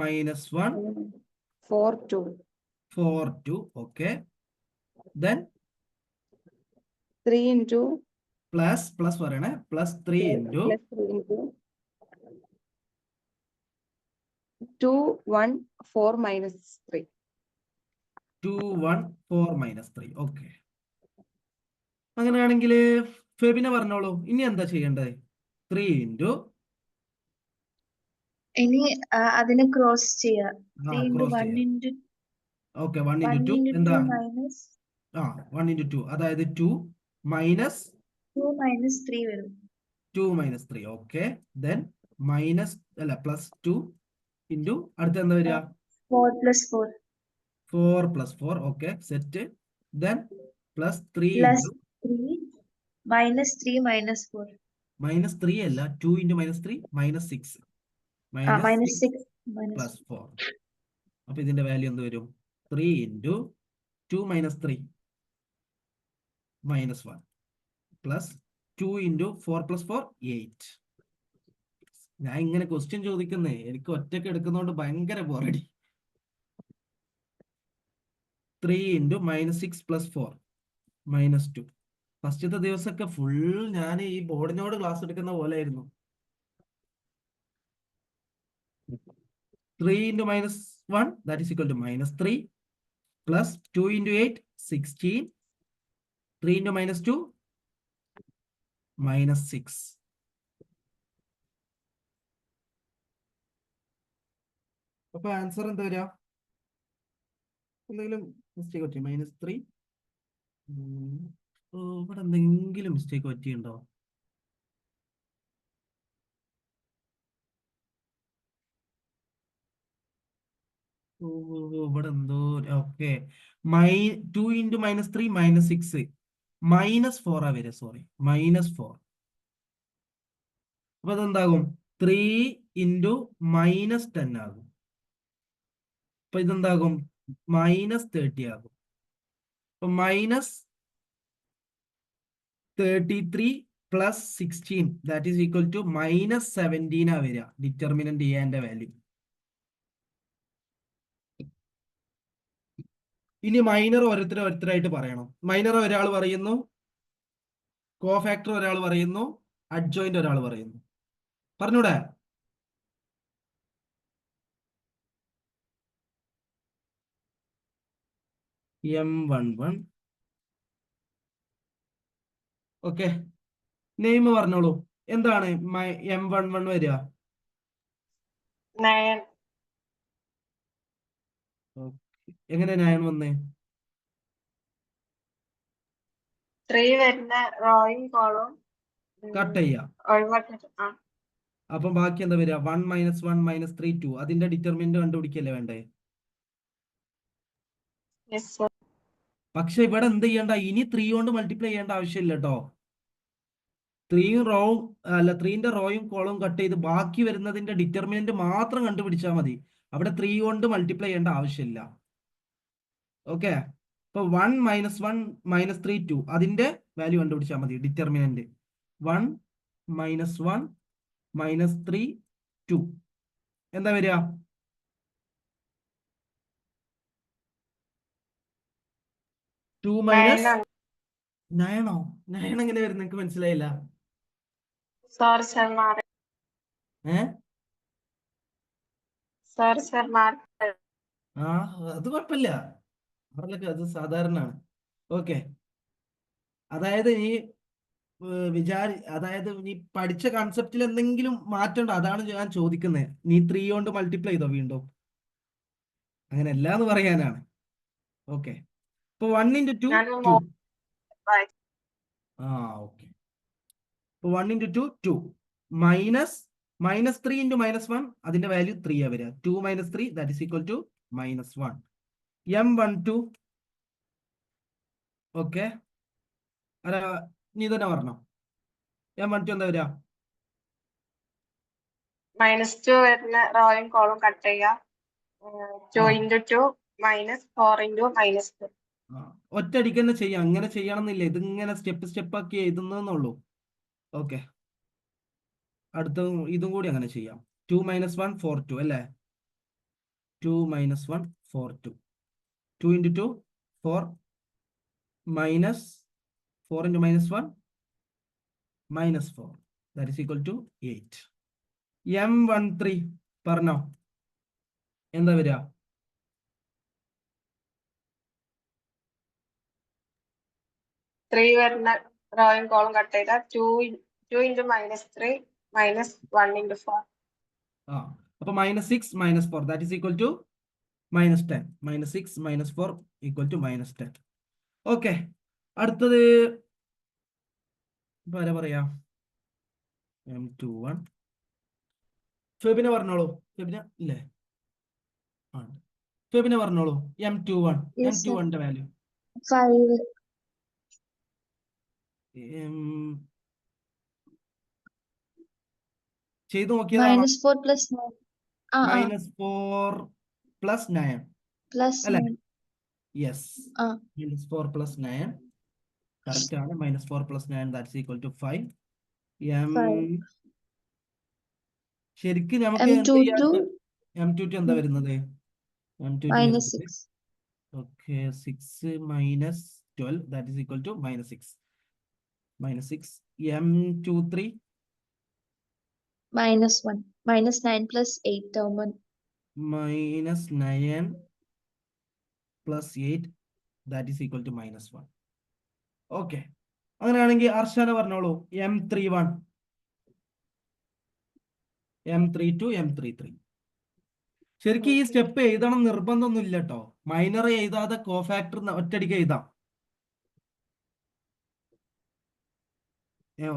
minus 1 4 2 4 2. Okay, then 3 into plus പറയണേ, +3 into plus 3 into 2 1 4 minus 3 2 1 4 minus 3. Okay, അങ്ങനെയാണെങ്കിൽ ഫെബിനെ പറഞ്ഞോളൂ, ഇനി എന്താ ചെയ്യേണ്ടത്? 3 ഇൻറ്റു ഇനി അതിനെ ക്രോസ് ചെയ്യുക. 3 into ക്രോസ് 1 ചെയ്യാം. into ഓക്കെ, 1 1 ഇൻറ്റു 2 into 2 എന്താ? minus 1 ഇൻറ്റു 2, അതായത് 2 minus 2 minus 3 വരും. 2 minus 3. ഓക്കെ, ദെൻ +2 ഇൻറ്റു അടുത്ത എന്താ വരിക? 4 plus 4 4 + 4. Okay, set. Then +3 plus into 3 minus 3 minus 4. -3 അല്ല, 2 ഇൻറ്റു -3 -6. minus 6 + 4. അപ്പൊ ഇതിന്റെ വാല്യൂ എന്ത് വരും? 3 ഇൻറ്റു 2 - 3 -1 പ്ലസ് 2 ഇൻറ്റു 4 + 4 8. ഞാൻ ഇങ്ങനെ ക്വസ്റ്റ്യൻ ചോദിക്കുന്നേ, എനിക്ക് ഒറ്റയ്ക്ക് എടുക്കുന്നതുകൊണ്ട് ഭയങ്കര ബോറടി. 3 ഇൻറ്റു -6 + 4 -2. ഫസ്റ്റത്തെ ദിവസമൊക്കെ ഫുൾ ഞാൻ ഈ ബോർഡിനോട് ക്ലാസ് എടുക്കുന്ന പോലെ ആയിരുന്നു. 3 into -1 that is equal to -3 plus 2 into 8 16. 3 into -2 -6. അപ്പൊ ആൻസർ എന്താ വരിക? എന്തെങ്കിലും മിസ്റ്റേക്ക് പറ്റി? -3. ഇവിടെ എന്തെങ്കിലും മിസ്റ്റേക്ക് പറ്റിയുണ്ടോ? ഇവിടെ എന്തോ. ഓക്കെ, 2 ഇൻറ്റു -3 -6 -4 വരിക. സോറി, -4. അപ്പൊ അതെന്താകും 3 ഇൻറ്റു -10 ആകും. അപ്പൊ ഇതെന്താകും -30 ആകും. അപ്പൊ -33 + 16 ദാറ്റ് ഈസ് ഈക്വൽ ടു -17 ആ വരിക ഡിറ്റർമിനന്റ് എന്റെ വാല്യൂ. ഇനി മൈനർ ഓരോരുത്തരായിട്ട് പറയണം. മൈനർ ഒരാൾ പറയുന്നു, കോഫാക്ടർ ഒരാൾ പറയുന്നു, അഡ്ജോയിന്റ് ഒരാൾ പറയുന്നു. പറഞ്ഞൂടെ? M11 okay. നെയിം പറഞ്ഞോളൂ. എന്താണ് M11 വരിക? 9. എങ്ങനെ 9 വന്നേ? 3 വരുന്ന റോയും കോളും കട്ട് ചെയ്യാം. ഒഴിവാക്കിട്ട് അപ്പൊ ബാക്കി എന്താ വരിക? 1 - 1 - 3 2. അതിന്റെ ഡിറ്റർമിനന്റ് കണ്ടുപിടിക്കല്ലേ വേണ്ടേ? yes sir. പക്ഷെ ഇവിടെ എന്ത് ചെയ്യണ്ട, ഇനി 3 കൊണ്ട് മൾട്ടിപ്ലൈ ചെയ്യേണ്ട ആവശ്യമില്ല കേട്ടോ. 3ന്റെ റോയും കോളവും കട്ട് ചെയ്ത് ബാക്കി വരുന്നതിന്റെ ഡിറ്റർമിനന്റ് മാത്രം കണ്ടുപിടിച്ചാൽ മതി. അവിടെ 3 കൊണ്ട് മൾട്ടിപ്ലൈ ചെയ്യേണ്ട ആവശ്യമില്ല. ഓക്കെ. ഇപ്പൊ 1 - 1 - 3 2 അതിന്റെ വാല്യൂ കണ്ടുപിടിച്ചാൽ മതി. ഡിറ്റർമിനന്റ് 1 - 1 - 3 2 എന്താ വരിക? 2 - 9 9 എങ്ങനെ വരും? നിങ്ങൾക്ക് മനസ്സിലായില്ല? സോറി സർ മാറി. സോറി സർ മാറി. ആ അത് കുഴപ്പമില്ല, അത് സാധാരണമാണ്. ഓക്കെ. അതായത് അതായത് നീ പഠിച്ച കൺസെപ്റ്റിൽ എന്തെങ്കിലും മാറ്റണ്ട, അതാണ് ഞാൻ ചോദിക്കുന്നത്. നീ 3 കൊണ്ട് മൾട്ടിപ്ലൈ ചെയ്തോ വീണ്ടും? അങ്ങനെ അല്ല എന്ന് പറയാനാണ്. ഓക്കെ. ഇപ്പൊ 1 × 2 2. ഓക്കെ. ഇപ്പൊ 1 × 2 2 -3 × -1 അതിന്റെ വാല്യൂ 3 ആ വരിക. 2 - 3 that is equal to -1. M12 okay. അല്ല, നീ തന്നെ പറഞ്ഞോ. M12 എന്താ വരിക? -2 വരുന്ന റോയും കോളും കട്ട് ചെയ്യാം. 2 × 2 -4 × -2. ഒറ്റയടിക്ക് തന്നെ ചെയ്യാം. അങ്ങനെ ചെയ്യണം എന്നില്ല, ഇതിങ്ങനെ സ്റ്റെപ്പ് ആക്കി എഴുതുന്നുള്ളൂ. ഓക്കെ. അടുത്ത ഇതും കൂടി അങ്ങനെ ചെയ്യാം. 2 - 1 4 2 അല്ലേ? 2 - 1 4 2. 2 × 2 4 -4 × -1 -4 that is equal to 8. M13 പറഞ്ഞോ, എന്താ വരിക? 3 വരുന്ന റോയും കോളും കട്ട് ചെയ്താൽ 2 × -3 -1 × 4. അപ്പൊ -6 - 4 that is equal to -10. -6 - 4 equal to -10. Okay. അടുത്തത് പറയാ M21. ഫെബിനെ പറഞ്ഞോളൂ. ഫെബിന ഇല്ലേ? ഫെബിനെ പറഞ്ഞോളൂ. M21 Yes, sir. M21ന്റെ വാല്യൂ 5. ചെയ്ത് നോക്കിയതാണോ? -4 + 9. -4 + 9 + അല്ലേ? 9. യെസ്. -4 + 9 കറക്റ്റ് ആണ്. -4 + 9 ദാറ്റ്സ് ഈക്വൽ ടു 5. ശരിക്കും നമുക്ക് എന്ത് ചെയ്യാൻ? M22 എന്താ വരുന്നത്? -6. Okay. 6 - 12 that is equal to -6. M23 -1. -9 + 8 -1. -9 + 8 that is equal to -1. Okay. അങ്ങനെയാണെങ്കിൽ അർഷാന പറഞ്ഞോളൂ. M31 M32 M33. ശരിക്കും ഈ സ്റ്റെപ്പ് എഴുതണം നിർബന്ധമൊന്നും ഇല്ല കേട്ടോ. മൈനർ എഴുതാതെ കോഫാക്ടർ ഒറ്റയടിക്ക് എഴുതാം.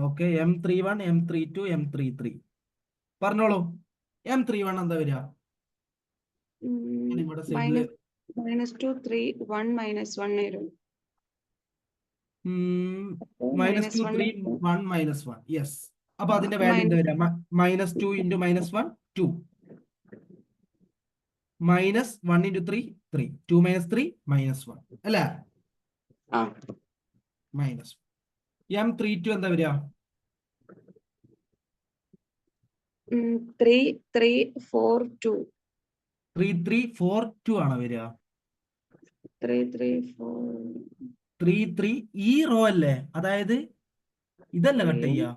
ഓക്കെ. M31 M32 M33 പറഞ്ഞോളൂ. M31 എന്താ വരിക? ഇവിടെ സൈഡില് -2 3 1 - 1 വരും. -2 3 1 - 1 യെസ്. അപ്പൊ അതിന്റെ വാല്യൂ എന്താ വരിക? -2 × -1 2 -1 × 3 3 2 - 3 -1 അല്ലേ? ആ മൈനസ് M32 എന്താ വരിക? 3 3 4 2 3342 ആണോ വരിക? 3 3 4 33 ഈ റോ അല്ലേ? അതായത് ഇതല്ല കട്ട് ചെയ്യുക.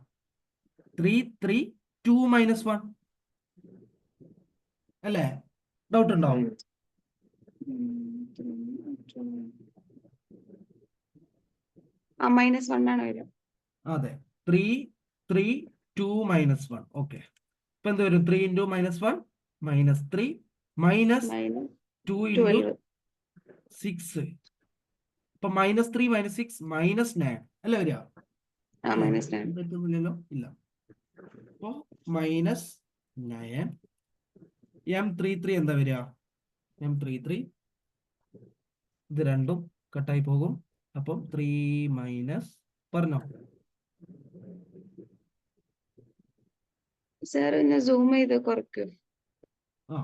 332 - 1 അല്ലേ? ഡൗട്ട് ഉണ്ടോ? -1 ആണ് വരിക. അതെ 332 - 1 ഓക്കെ. ഇപ്പൊ എന്ത് വരും? 3 × -1 -3 -2 × 12 6 ഇപ്പൊ -3 -6 -9 അല്ലേ വരിക? -9 തെറ്റൊന്നുമില്ലല്ലോ? ഇല്ല. അപ്പോ -9 M33 എന്താ വരിക? M33 ഇത് രണ്ടും കട്ടായി പോകും. അപ്പം 3 - പറഞ്ഞോ. സാർ ഒന്ന് സൂം ചെയ്ത് കുറയ്ക്കൂ. ആ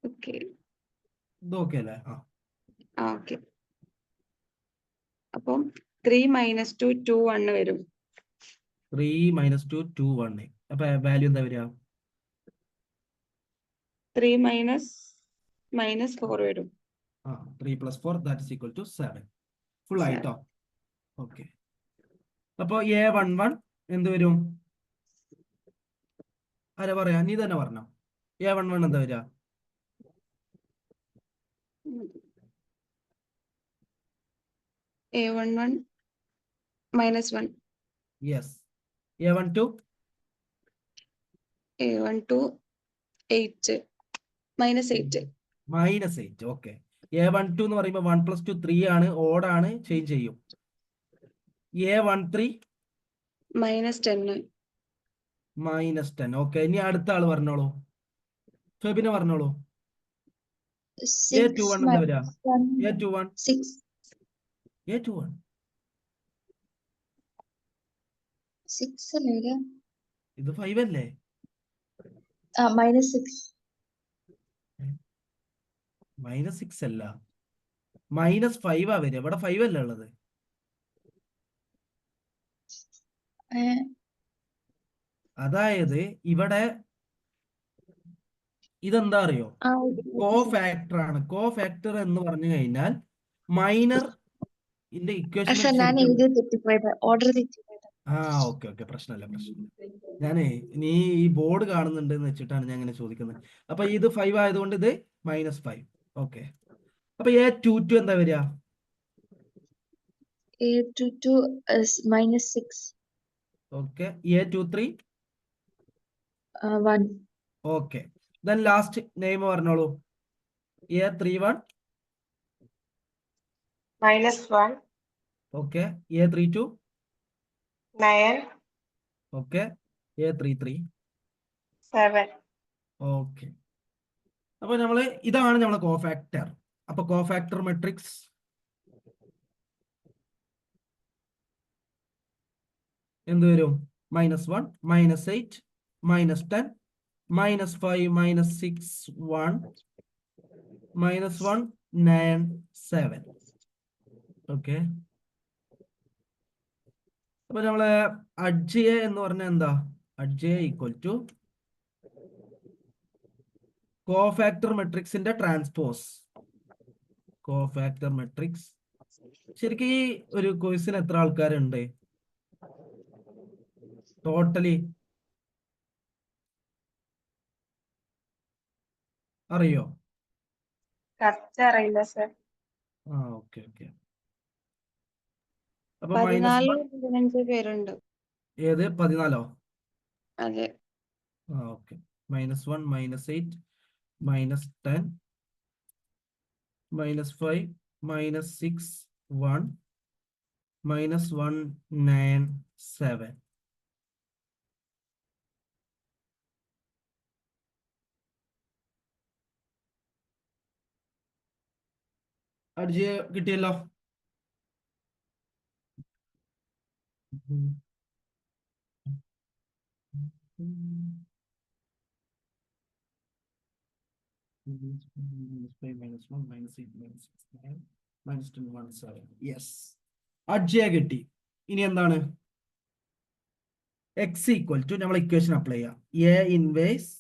ഓക്കെ ഇത് ഓക്കെ അല്ലേ? ആ ഓക്കെ. അപ്പം 3 - 2 2 1 വരും. 3 - 2 2 1 അപ്പൊ വാല്യൂ എന്താ വരിക? 3 -4 വരും. 3 + 4 = 7 ഫുൾ ആയിട്ടോ? ഓക്കെ. അപ്പൊ A11 എന്ത് വരും? ആരാ പറയാ? നീ തന്നെ പറഞ്ഞോ. A11 എന്താ വരിക? A11 -1 yes. A12 A12 8 -8 -8 okay. A12 എന്ന് പറയുമ്പോൾ 1 + 2 3 ആണ്, ഓഡ് ആണ്, ചേഞ്ച് ചെയ്യും. A13 -10 -10 okay. ഇനി അടുത്ത ആള് പറഞ്ഞോളൂ. ഫെബിനെ പറഞ്ഞോളൂ. 6 A21 എന്താ വരിക? - 1 A21 6 A21 6 അല്ലേ വരിക? ഇത് 5 അല്ലേ? -6 -6 അല്ല, -5 ആ വരിക. ഇവിടെ 5 അല്ലേ ഉള്ളത്? അതായത് ഇവിടെ ഇതെന്താ അറിയോ? കോ ഫാക്ടർ ആണ്. കോ ഫാക്ടർ എന്ന് പറഞ്ഞു കഴിഞ്ഞാൽ മൈനർ ഇക്വേഷൻ സർ ഞാൻ എഴുതി തെറ്റിപ്പോയത്, ഓർഡർ തെറ്റിപ്പോയത്. ഓക്കെ ഓക്കെ, പ്രശ്നമില്ല. ഞാനേ നീ ഈ ബോർഡ് കാണുന്നുണ്ട് എന്ന് വെച്ചിട്ടാണ് ഞാൻ ഇങ്ങനെ ചോദിക്കുന്നത്. അപ്പൊ ഇത് 5 ആയതുകൊണ്ട് ഇത് -5 ഓക്കെ. അപ്പൊ A22 എന്താ വരിക? A22 -6 okay. A23 1 okay. Then last name പറഞ്ഞോളൂ. A31 -1 okay. A32 9 okay. A33 7 okay. അപ്പൊ ഇതാണ് നമ്മളെ കോഫാക്ടർ. അപ്പൊ കോഫാക്ടർ മെട്രിക്സ് എന്ത് വരും? -1 -8 -10 -5 -6 1 -1 9 7 ഓക്കെ. അപ്പൊ നമ്മളെ അഡ്ജയ എന്ന് പറഞ്ഞാൽ എന്താ? അഡ്ജയ = കോഫാക്ടർ മെട്രിക്സിന്റെ ട്രാൻസ്പോസ്. Cofactor matrix. ശരിക്കും ഈ ഒരു കോഴ്സിന് എത്ര ആൾക്കാരുണ്ട് ടോട്ടലി? അറിയോ? കറക്റ്റ് അറിയില്ല സർ. Okay okay. അപ്പൊ 14 15 പേരുണ്ട്. ഏത് 14? അതെ. ഓക്കെ. -1 -8 -10 -5 -6 1 -1 9 7 അഡ്ജയ കിട്ടിയല്ലോ. അഡ്ജയെ കിട്ടി. ഇനി എന്താണ്? എക്സ് ഈക്വൽ ടു നമ്മൾ ഇക്വേഷൻ അപ്ലൈ ചെയ്യാം. A inverse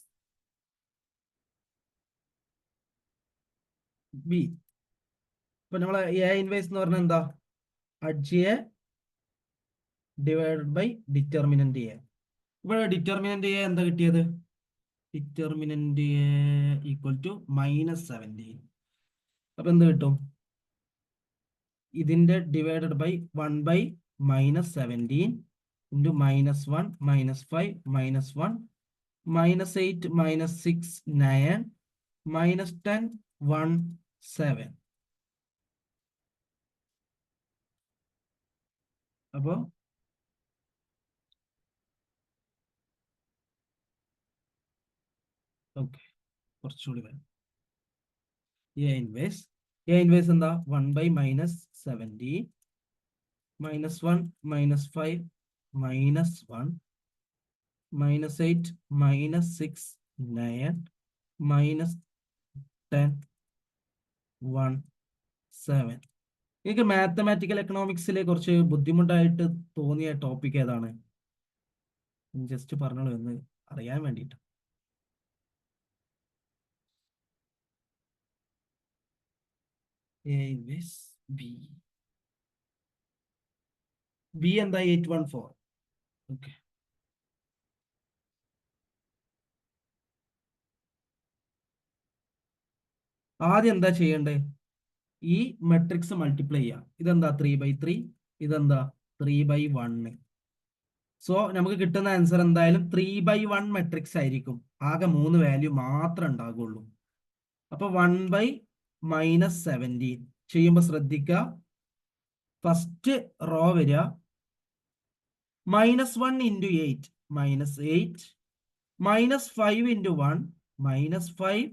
B. ഇപ്പൊ നമ്മളെ എ ഇൻവേഴ്സ് എന്ന് പറഞ്ഞാൽ എന്താ? അഡ്ജയെ ഡിവൈഡഡ് ബൈ ഡിറ്റർമിനന്റ് എ. ഇവിടെ ഡിറ്റർമിനന്റ് എ എന്താ കിട്ടിയത്? Determinant A equal to -17. അപ്പൊ എന്ത് കിട്ടും? ഇതിന്റെ ഡിവൈഡഡ് ബൈ 1 / -17 into -1 -5 -1 -8 -6 9 -10 1 7. അപ്പോ ഓക്കെ, കുറച്ചുകൂടി വരും. എ ഇൻവേഴ്സ് എന്താ? 1 / -17 -1 -5 -1 -8 -6 9 -10 1 7. എനിക്ക് മാത്തമാറ്റിക്കൽ എക്കണോമിക്സിലെ കുറച്ച് ബുദ്ധിമുട്ടായിട്ട് തോന്നിയ ടോപ്പിക് ഏതാണ്? ജസ്റ്റ് പറഞ്ഞോളൂ എന്ന് അറിയാൻ വേണ്ടിയിട്ട്. ബി എന്താ? 814. ഓക്കെ, ആദ്യം എന്താ ചെയ്യേണ്ടത്? ഈ മെട്രിക്സ് മൾട്ടിപ്ലൈ ചെയ്യാം. ഇതെന്താ? 3/3. ഇതെന്താ? 3/1. സോ നമുക്ക് കിട്ടുന്ന ആൻസർ എന്തായാലും 3/1 മെട്രിക്സ് ആയിരിക്കും. ആകെ 3 വാല്യൂ മാത്രമേ ഉണ്ടാകുള്ളൂ. അപ്പൊ 1 / -17 ചെയ്യുമ്പോൾ ശ്രദ്ധിക്കുക, ഫസ്റ്റ് റോ വരിക -1 into 8 -8 -5 into 1 -5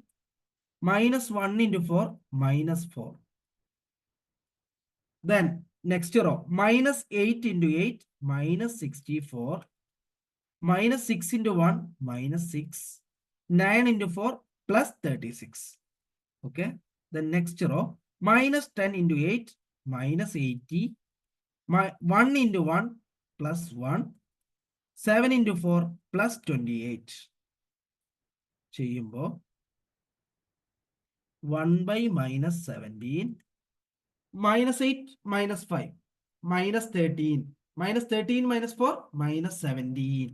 -1 into 4 -4. Then next row -8 into 8 -64 -6 into 1 -6 9 into 4 +36. Okay, the next row -10 into 8 -80 1 into 1 +1 7 into 4 +28 ചെയ്യുമ്പോൾ 1 / -17 -8 -5 -13 -13 -4 -17.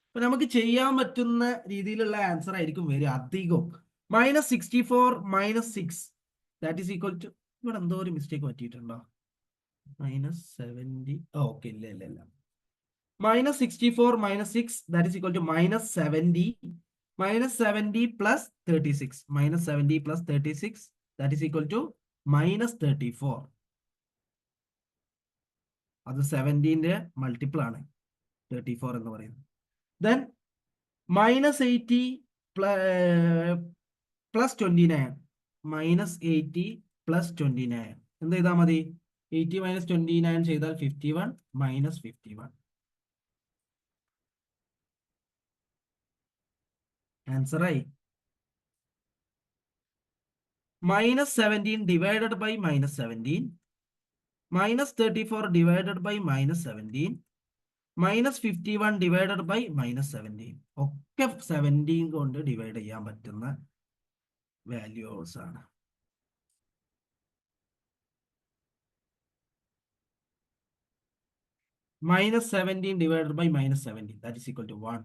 അപ്പൊ നമുക്ക് ചെയ്യാൻ പറ്റുന്ന രീതിയിലുള്ള ആൻസർ ആയിരിക്കും വരിക അധികം. -64 -6 ദാറ്റ് ഈസ് ഈക്വൽ ടു, ഇവിടെ എന്തോ ഒരു മിസ്റ്റേക്ക് പറ്റിയിട്ടുണ്ടോ? -70. ഓക്കെ, ഇല്ല -64 -6 that is equal to -70 -70 plus 36 -70 plus 36 that is equal to -34. അത് 17ന്റെ മൾട്ടിപ്പിൾ ആണ് 34 എന്ന് പറയുന്നത്. Then -80 plus 29 -80 plus 29 എന്ത് ചെയ്താൽ മതി? 80 - 29 ചെയ്താൽ 51 -51. ആൻസർ ആയി. -17 divided by -17 -34 divided by -17 -51 divided by -17 ഒക്കെ 17 കൊണ്ട് ഡിവൈഡ് ചെയ്യാൻ പറ്റുന്ന വാല്യൂസ് ആണ്. -17 divided by -17 that is equal to 1.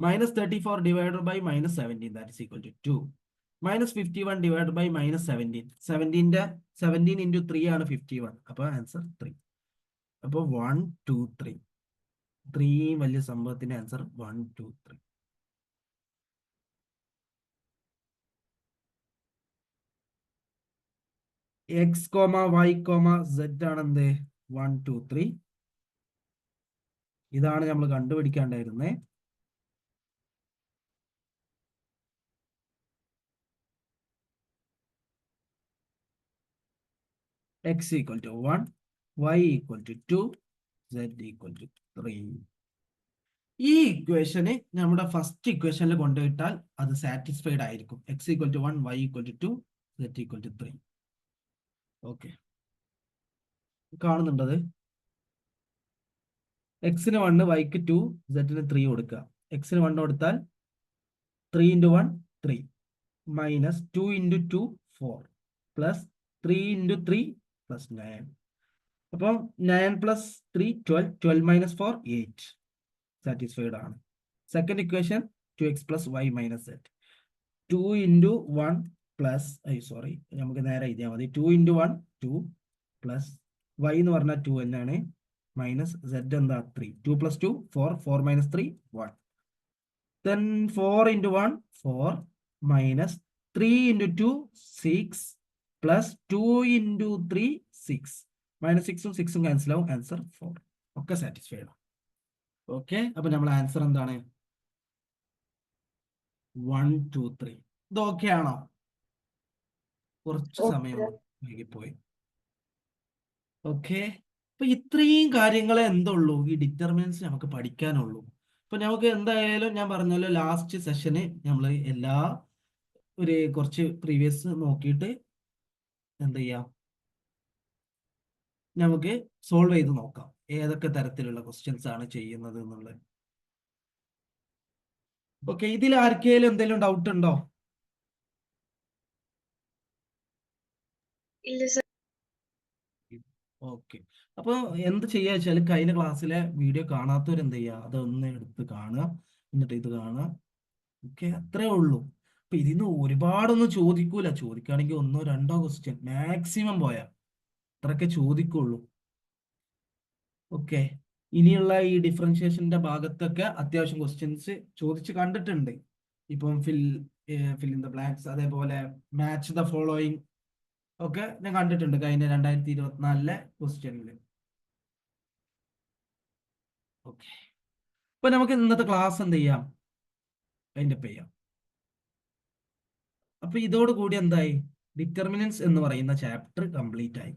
-34 divided by -17 that is equal to 2. -51 divided by -17 17 into 3 ആണ് 51. അപ്പൊ ആൻസർ 3. അപ്പൊ 1 2 3 3 വലിയ സംഭവത്തിന്റെ ആൻസർ 1 2 3. x, y, z ആണ് എന്ത്? 1 2 3. ഇതാണ് നമ്മൾ കണ്ടുപിടിക്കാണ്ടായിരുന്നേ. x equal to 1, y equal to 2, z equal to 3. ഈ ഇക്വേഷന് നമ്മുടെ ഫസ്റ്റ് ഇക്വേഷനിൽ കൊണ്ടുപോയിട്ടാൽ അത് സാറ്റിസ്ഫൈഡ് ആയിരിക്കും. x = 1, y = 2, z = 3. ഓക്കെ, കാണുന്നുണ്ടത്? എക്സിന് 1, വൈക്ക് 2, സെറ്റിന് 3 കൊടുക്കുക. എക്സിന് 1 കൊടുത്താൽ 3 × 1 3 മൈനസ് 2 × 2 4 പ്ലസ് 3 × 3 പ്ലസ് 9. അപ്പം 9 പ്ലസ് 3 12, 12 മൈനസ് 4 8. സാറ്റിസ്ഫൈഡ് ആണ്. Second equation 2x + y - z. 2 × 1 plus sorry, നമുക്ക് നേരെ എഴുതിയാൽ മതി. 2 × 1 2 പ്ലസ് y എന്ന് പറഞ്ഞാൽ 2 തന്നെയാണ്, മൈനസ് z എന്താ 3. 2 + 2 4, 4 - 3 1. Then 4 × 1 4 minus 3 × 2 6 plus 2 × 3 6. Minus 6ഉം 6ഉം cancel ആവും. ആൻസർ 4. ഒക്കെ സാറ്റിസ്ഫൈഡ്. ഓക്കെ, അപ്പൊ നമ്മൾ ആൻസർ എന്താണ്? 1 2 3. ഇത് ഓക്കെ ആണോ? കുറച്ച് സമയം വൈകിപ്പോയി. ഓക്കെ, അപ്പൊ ഇത്രയും കാര്യങ്ങളെ എന്തുള്ളൂ ഈ ഡിറ്റർമിനൻസ് നമുക്ക് പഠിക്കാനുള്ളൂ. അപ്പൊ നമുക്ക് എന്തായാലും ഞാൻ പറഞ്ഞല്ലോ, ലാസ്റ്റ് സെഷന് നമ്മൾ എല്ലാ കുറച്ച് പ്രീവിയസ് നോക്കിയിട്ട് എന്ത് ചെയ്യാം, നമുക്ക് സോൾവ് ചെയ്ത് നോക്കാം ഏതൊക്കെ തരത്തിലുള്ള ക്വസ്റ്റ്യൻസ് ആണ് ചെയ്യുന്നത് എന്നുള്ളത്. ഓക്കെ, ഇതിൽ ആർക്കെങ്കിലും എന്തെങ്കിലും ഡൗട്ട് ഉണ്ടോ? ഇല്ല സർ. ഓക്കെ, അപ്പോൾ എന്ത് ചെയ്യുക വെച്ചാൽ കഴിഞ്ഞ ക്ലാസ്സിലെ വീഡിയോ കാണാത്തവർ എന്ത് ചെയ്യുക, അതൊന്ന് എടുത്ത് കാണുക, എന്നിട്ട് ഇത് കാണുക. ഓക്കെ, അത്രേ ഉള്ളൂ. അപ്പൊ ഇതിന്ന് ഒരുപാടൊന്നും ചോദിക്കൂല. ചോദിക്കുകയാണെങ്കിൽ 1 or 2 ക്വസ്റ്റ്യൻ മാക്സിമം പോയാൽ അത്രയൊക്കെ ചോദിക്കുള്ളൂ. ഓക്കെ, ഇനിയുള്ള ഈ ഡിഫറൻഷിയേഷന്റെ ഭാഗത്തൊക്കെ അത്യാവശ്യം ക്വസ്റ്റ്യൻസ് ചോദിച്ച് കണ്ടിട്ടുണ്ട്. ഇപ്പം ഫിൽ ഇൻ ദ ബ്ലാങ്ക്സ്, അതേപോലെ മാച്ച് ദ ഫോളോയിങ് ഒക്കെ ഞാൻ കണ്ടിട്ടുണ്ട് കഴിഞ്ഞ 2024 ക്വസ്റ്റ്യനിൽ. ഓക്കെ, അപ്പൊ നമുക്ക് ഇന്നത്തെ ക്ലാസ് എന്ത് ചെയ്യാം, വൈൻഡപ്പ് ചെയ്യാം. അപ്പൊ ഇതോടുകൂടി എന്തായി, ഡിറ്റർമിനൻസ് എന്ന് പറയുന്ന ചാപ്റ്റർ കംപ്ലീറ്റ് ആയി.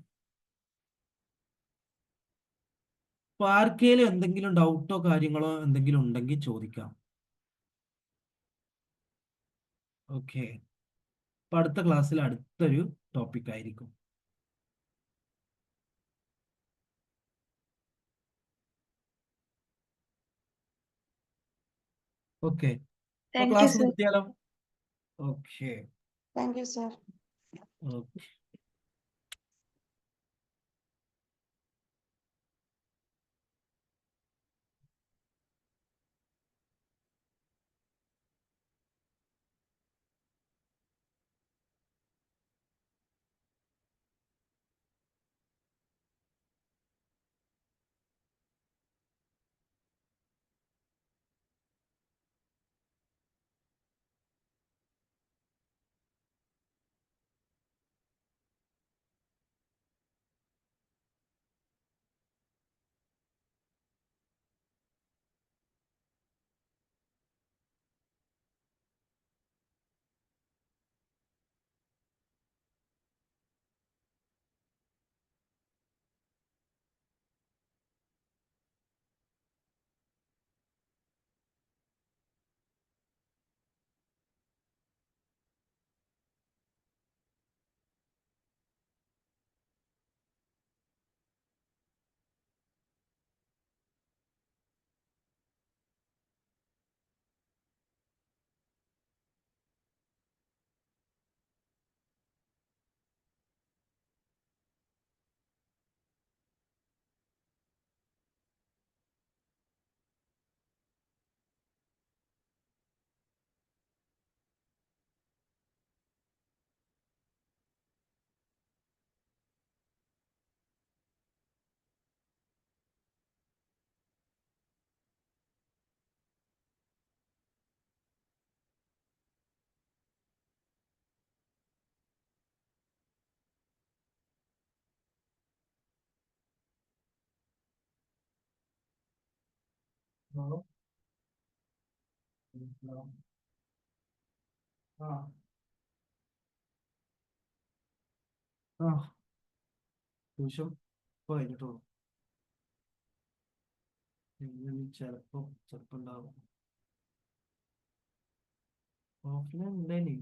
അപ്പൊ ആർക്കെങ്കിലും എന്തെങ്കിലും ഡൗട്ടോ കാര്യങ്ങളോ എന്തെങ്കിലും ഉണ്ടെങ്കിൽ ചോദിക്കാം. ഓക്കെ, അപ്പൊ അടുത്ത ക്ലാസ്സിൽ അടുത്തൊരു ടോപ്പിക് ആയിരിക്കും. ഓക്കെ, അപ്പൊ താങ്ക് യു ക്ലാസ് സർ. നിർത്തിയാലോ? Okay, thank you sir. Okay. Hello, ആ ആ ട്യൂഷൻ കഴിഞ്ഞിട്ടുള്ളൂ. ചിലപ്പോ ഉണ്ടാവും. ഓഫ്ലൈൻ ഉണ്ടായില്ലേ?